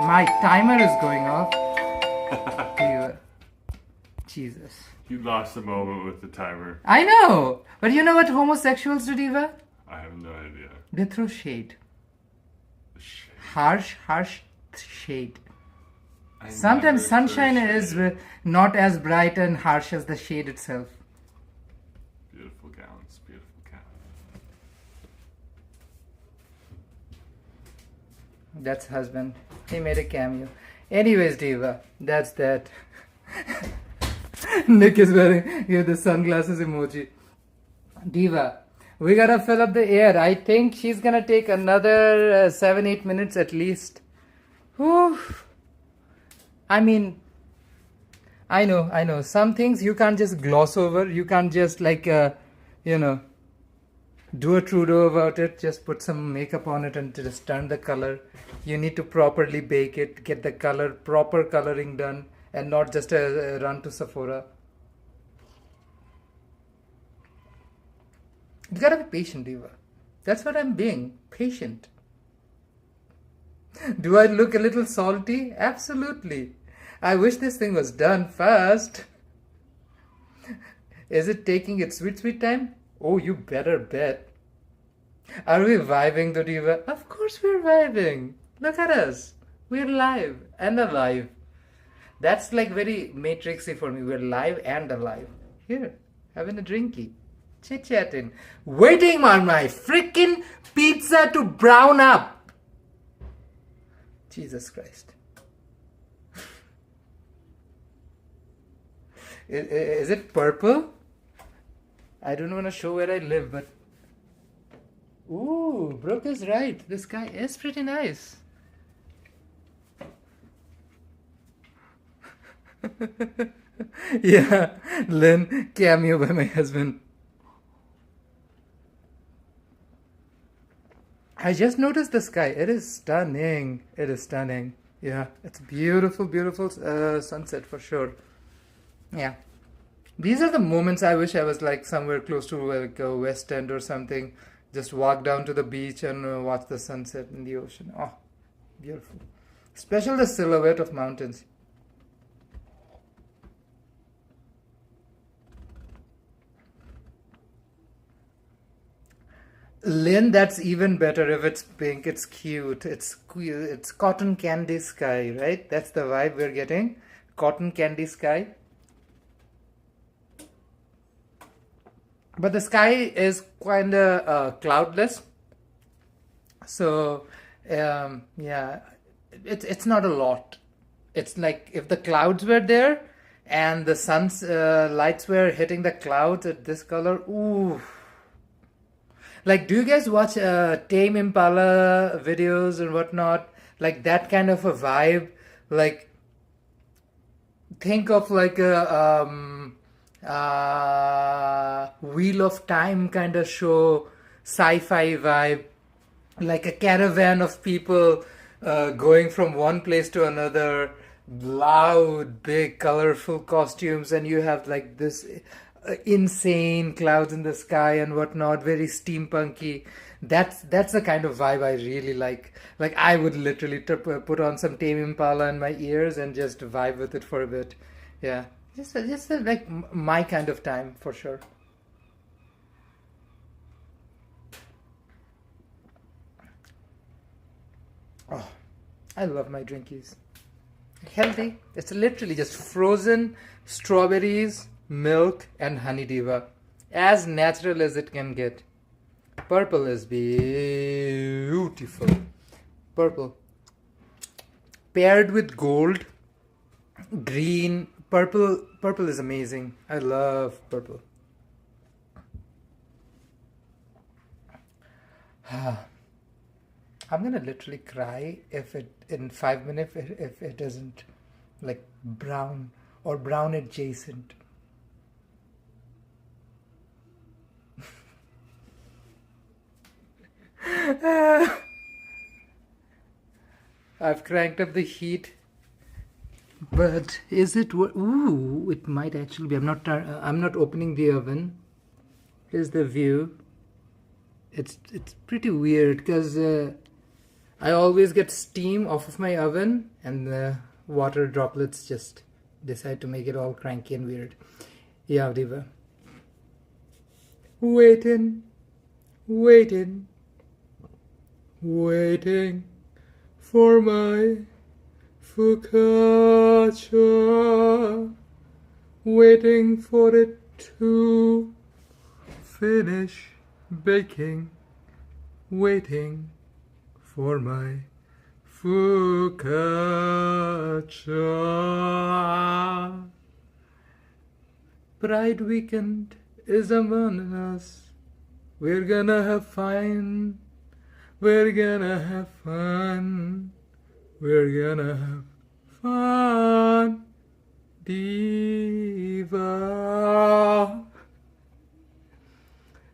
my timer is going off. Diva. Jesus. You lost a moment with the timer. I know. But you know what homosexuals do, Diva? I have no idea. They throw shade. Shit. Harsh shade. I Sometimes never sunshine throw is shade. not as bright and harsh as the shade itself. Beautiful gowns, beautiful gowns. That's husband. He made a cameo. Anyways, Diva, that's that. Nick is wearing here the sunglasses emoji. Diva, we gotta fill up the air. I think she's gonna take another 7-8 minutes at least. Whew. I mean, I know. Some things you can't just gloss over. You can't just do a Trudeau about it. Just put some makeup on it and just turn the color. You need to properly bake it, get the proper coloring done, and not just a run to Sephora. You gotta be patient, Diva. That's what I'm being. Patient. Do I look a little salty? Absolutely. I wish this thing was done fast. Is it taking its sweet time? Oh, you better bet. Are we vibing, though, Diva? Of course we're vibing. Look at us. We're live and alive. That's like very matrixy for me. We're live and alive. Here, having a drinky. Chit-chatting. Waiting on my freaking pizza to brown up. Jesus Christ. Is it purple? I don't want to show where I live, but... Ooh, Brooke is right. This guy is pretty nice. Yeah, Lynn, cameo by my husband. I just noticed the sky. It is stunning. It is stunning. Yeah, it's beautiful, beautiful sunset for sure. Yeah. These are the moments I wish I was like somewhere close to like a West End or something. Just walk down to the beach and watch the sunset in the ocean. Oh, beautiful. Especially the silhouette of mountains. Lynn, that's even better if it's pink. It's cute. It's cotton candy sky, right? That's the vibe we're getting. Cotton candy sky. But the sky is kind of cloudless. So, yeah, it's not a lot. It's like if the clouds were there and the sun's lights were hitting the clouds at this color, ooh. Like, do you guys watch Tame Impala videos and whatnot? Like that kind of a vibe. Like, think of like a Wheel of Time kind of show, sci-fi vibe. Like a caravan of people going from one place to another, loud, big, colorful costumes, and you have like this insane clouds in the sky and whatnot, very steampunky. That's the kind of vibe I really like. Like I would literally put on some Tame Impala in my ears and just vibe with it for a bit. Yeah, just like my kind of time for sure. Oh, I love my drinkies. Healthy. It's literally just frozen strawberries, milk, and honey diva. As natural as it can get. Purple is beautiful. Purple. Paired with gold, green, purple. Purple is amazing. I love purple. I'm gonna literally cry if it in 5 minutes if it isn't like brown or brown adjacent. I've cranked up the heat, but is it? Ooh, it might actually be. I'm not opening the oven. Here's the view. It's pretty weird because I always get steam off of my oven, and the water droplets just decide to make it all cranky and weird. Yeah, Diva. Waiting, waiting, waiting for my focaccia, waiting for it to finish baking, waiting for my focaccia. Pride weekend is among us. We're gonna have fun. We're gonna have fun. We're gonna have fun. Diva.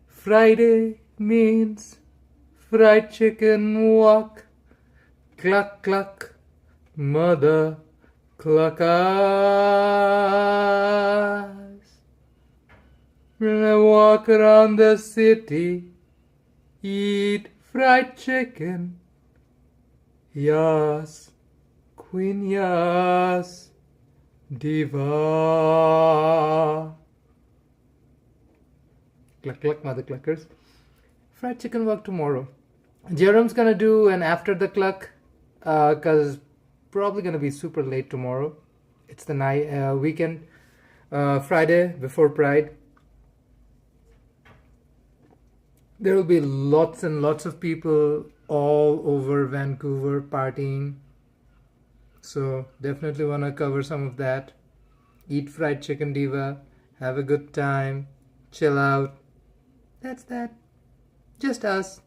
Friday means fried chicken walk. Cluck cluck. Mother cluckers. When I walk around the city, eat fried chicken. Yes, Queen, yes, Diva. Cluck, cluck, mother cluckers. Fried chicken walk tomorrow. Jerome's gonna do an after the cluck, cause probably gonna be super late tomorrow. It's the night weekend, Friday before Pride. There will be lots and lots of people all over Vancouver partying. So definitely want to cover some of that. Eat fried chicken, Diva. Have a good time. Chill out. That's that. Just us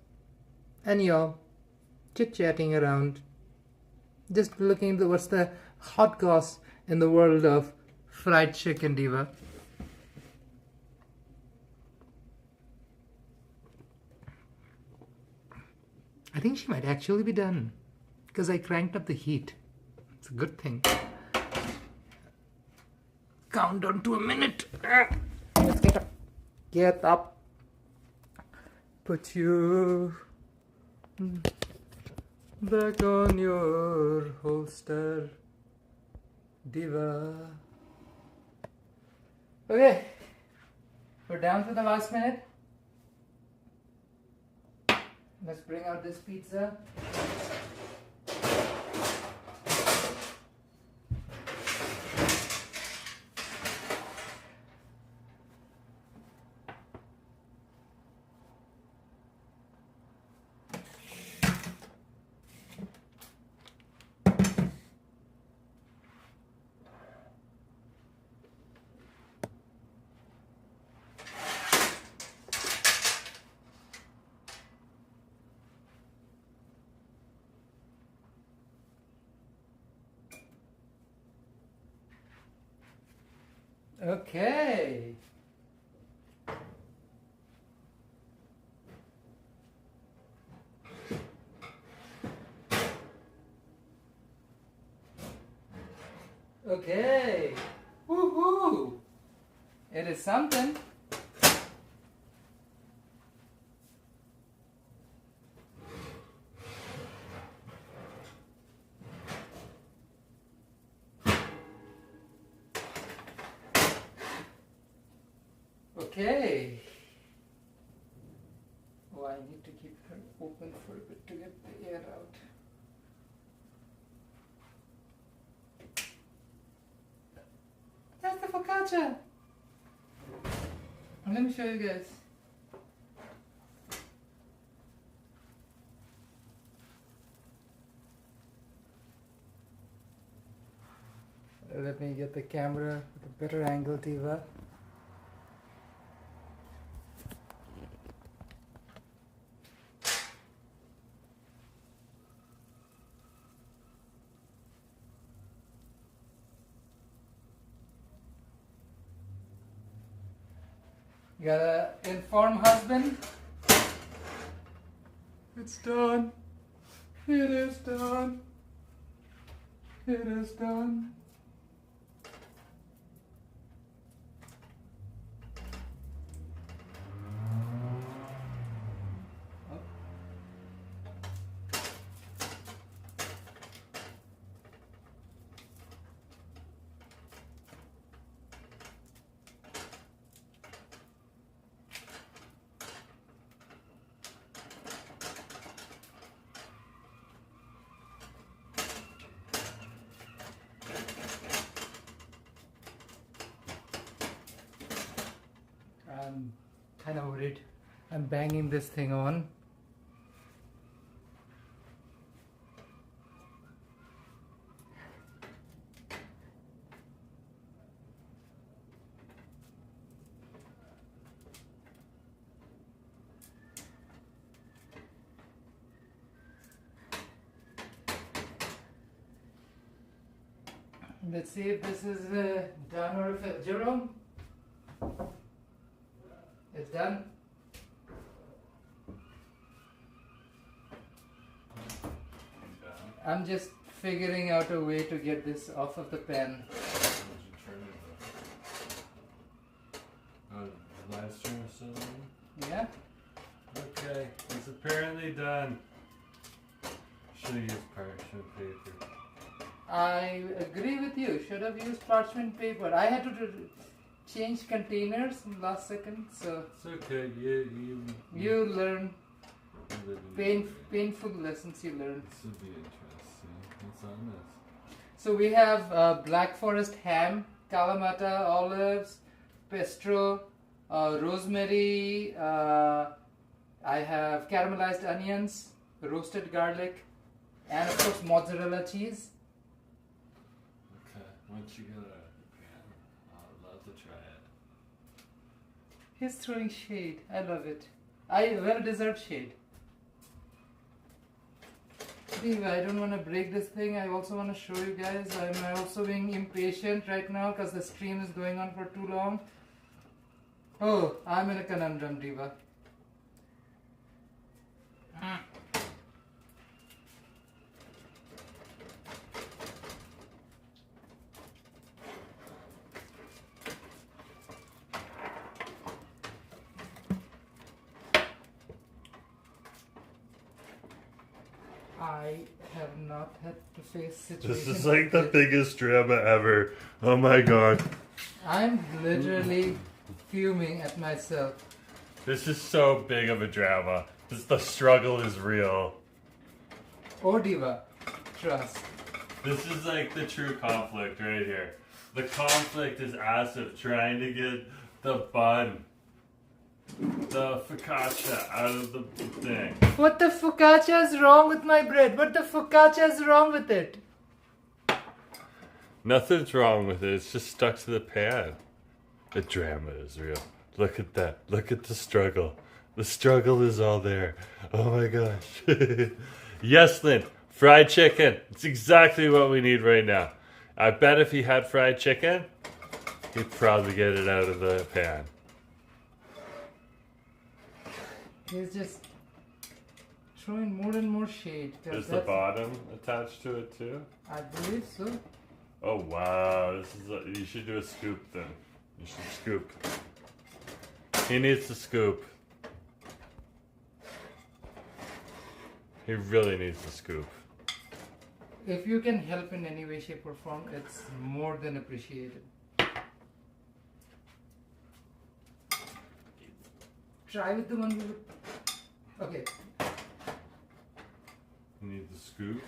and y'all chit-chatting around. Just looking at what's the hot goss in the world of fried chicken, Diva. I think she might actually be done because I cranked up the heat. It's a good thing. Count down to a minute. Let's get up. Get up. Put you back on your holster, Diva. Okay, we're down to the last minute. Let's bring out this pizza. Okay. Okay. Woohoo! It is something. Okay. Oh, I need to keep her open for a bit to get the air out. focaccia. Let me show you guys. Let me get the camera with a better angle, Diva. Gotta inform husband. It's done. It is done. It is done. I'm kind of worried. I'm banging this thing on. Let's see if this is done or if it's Jerome. It's done. I'm just figuring out a way to get this off of the pan. Live stream is still on? Yeah? Okay, it's apparently done. Should have used parchment paper. I agree with you. Should have used parchment paper. I had to change containers in last second, so It's okay. you learn painful lessons you learn. This would be interesting. What's on this? So we have Black Forest ham, Kalamata olives, pesto, rosemary. I have caramelized onions, roasted garlic, and of course mozzarella cheese. Okay, once you get it out of the pan, I'd love to try it. He's throwing shade. I love it. Well-deserved shade. Diva, I don't want to break this thing. I also want to show you guys. I'm also being impatient right now because the stream is going on for too long. Oh, I'm in a conundrum, Diva. I have not had to face situations. This is like the biggest drama ever. Oh my god. I'm literally fuming at myself. This is so big of a drama. The struggle is real. Oh, Diva, trust. This is like the true conflict right here. The conflict is Asif trying to get the bun, the focaccia out of the thing. What the focaccia is wrong with my bread? What the focaccia is wrong with it? Nothing's wrong with it. It's just stuck to the pan. The drama is real. Look at that. Look at the struggle. The struggle is all there. Oh my gosh. Yes, Lynn. Fried chicken. It's exactly what we need right now. I bet if he had fried chicken, he'd probably get it out of the pan. He's just throwing more and more shade. Is the bottom attached to it too? I believe so. Oh wow. You should do a scoop then. You should scoop. He needs to scoop. He really needs to scoop. If you can help in any way, shape, or form, it's more than appreciated. Try with the one with. Okay. You need the scoop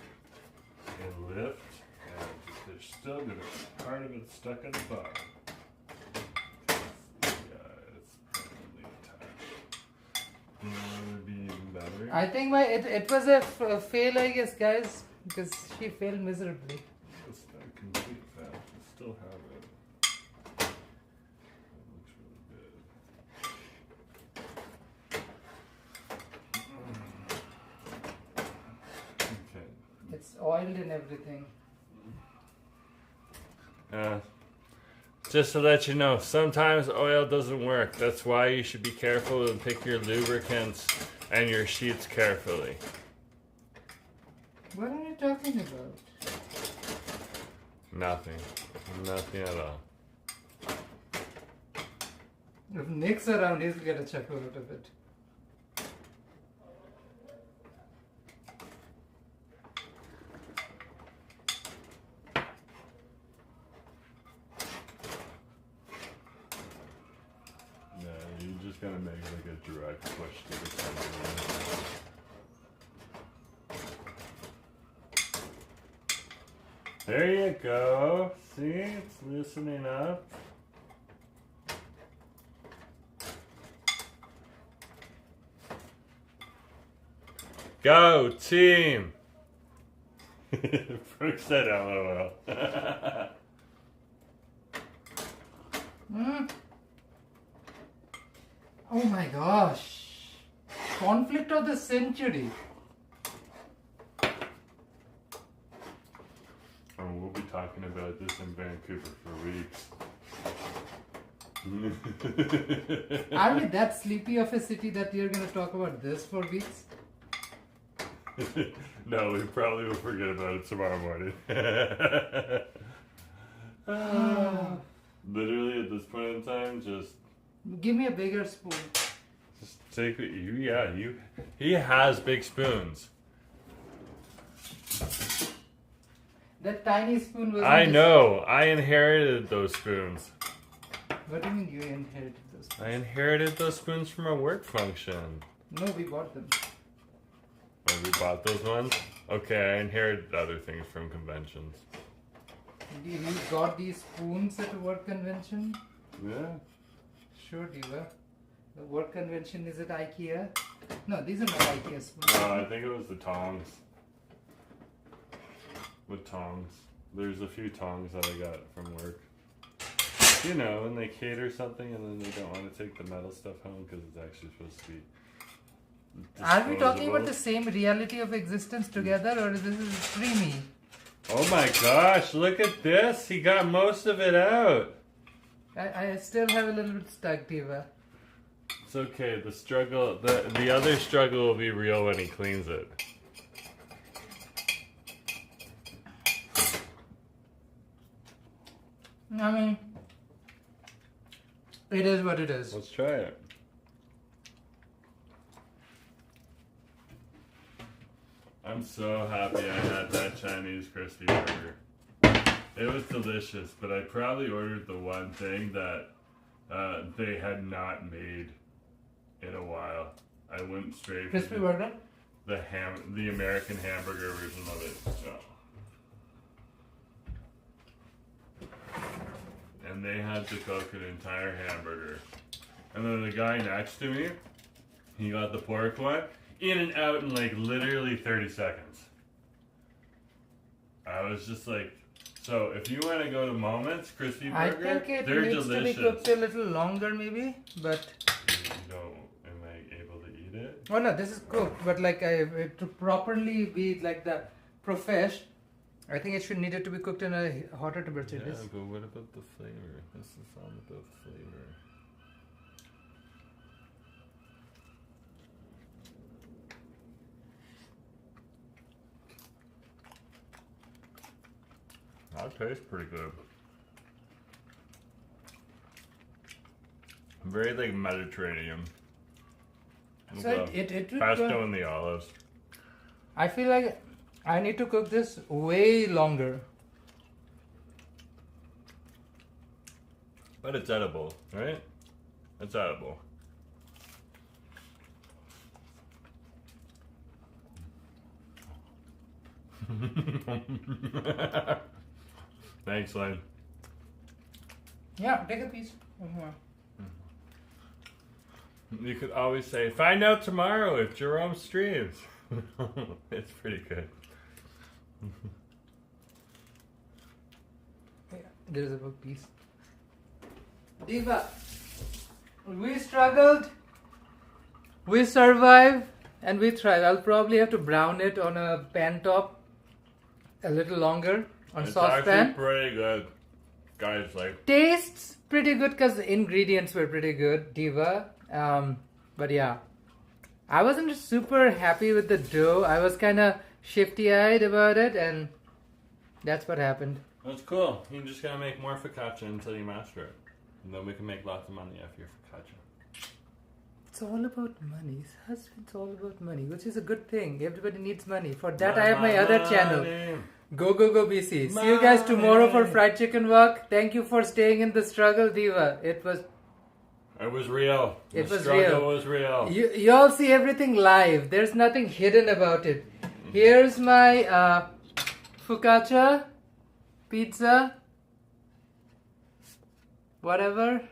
and lift, and there's still gonna be part of it stuck at the bottom. I think it was a fail, I guess, guys, because she failed miserably. It's not complete fat. I still have it. That looks really good. Okay. It's oiled and everything. Just to let you know, sometimes oil doesn't work. That's why you should be careful and pick your lubricants and your sheets carefully. What are you talking about? Nothing. Nothing at all. If Nick's around, he'll get a chuckle out of it. You're just gonna make like a direct push to the center. There you go. See, it's loosening up. Go team! Brooke said LOL. Oh my gosh. Conflict of the century. And we'll be talking about this in Vancouver for weeks. Are we that sleepy of a city that you're going to talk about this for weeks? No, we probably will forget about it tomorrow morning. Literally at this point in time, just Give me a bigger spoon. take it. He has big spoons. That tiny spoon was. I know. I inherited those spoons. What do you mean you inherited those spoons? I inherited those spoons from a work function. No, we bought them. Oh, we bought those ones? Okay, I inherited other things from conventions. You got these spoons at a work convention? Yeah. Sure, Diva. The work convention is at IKEA? No, these are not IKEA spoons. No, I think it was the tongs. With tongs. There's a few tongs that I got from work. You know, when they cater something and then they don't want to take the metal stuff home because it's actually supposed to be Are we talking about the disposable. same reality of existence together, or is this dreamy? Oh my gosh, look at this! He got most of it out! I still have a little bit stuck, Diva. It's okay, the struggle, the other struggle will be real when he cleans it. I mean, it is what it is. Let's try it. I'm so happy I had that Chinese crispy burger. It was delicious, but I probably ordered the one thing that they had not made in a while. I went straight Crispy for burger? the American hamburger version of it. And they had to cook an entire hamburger. And then the guy next to me, he got the pork one, in and out in like literally 30 seconds. I was just like, so if you want to go to Moments, crispy burger, I think it they're needs delicious. to be cooked a little longer maybe, but... Am I able to eat it? Oh no, this is cooked, but like to properly be like the profesh, I think it should need it to be cooked in a hotter temperature. Yeah, This- but what about the flavor? This is all about flavor. That tastes pretty good. Very like Mediterranean. With So the it would pesto and the olives. I feel like I need to cook this way longer. But it's edible, right? It's edible. Thanks, Lynn. Yeah, take a piece. You could always say, find out tomorrow if Jerome streams. It's pretty good. Yeah, there's a book piece. Diva, we struggled, we survived, and we tried. I'll probably have to brown it on a pan top a little longer on It's saucepan. actually pretty good. Guys, like, Tastes pretty good because the ingredients were pretty good, Diva. But yeah, I wasn't super happy with the dough. I was kind of shifty-eyed about it, and that's what happened. that's cool. You just gotta make more focaccia until you master it. And then we can make lots of money off your focaccia. It's all about money. Husband's all about money, which is a good thing. Everybody needs money. For that, I have my other channel. Go BC. See you guys tomorrow for fried chicken walk. Thank you for staying in the struggle, Diva. It was real. It The was struggle real. was real. You all see everything live. There's nothing hidden about it. Here's my Fuccacia Pizza. Whatever.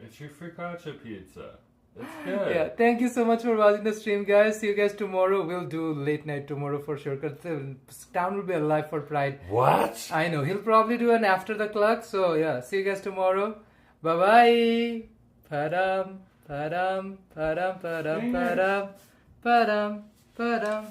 It's your focaccia pizza. It's good. Yeah, thank you so much for watching the stream, guys. See you guys tomorrow. We'll do late night tomorrow for sure, because the town will be alive for Pride. What? I know. He'll probably do an after the clock. So yeah, see you guys tomorrow. Bye bye. Padam, padam, padam, padam, padam, padam, padam.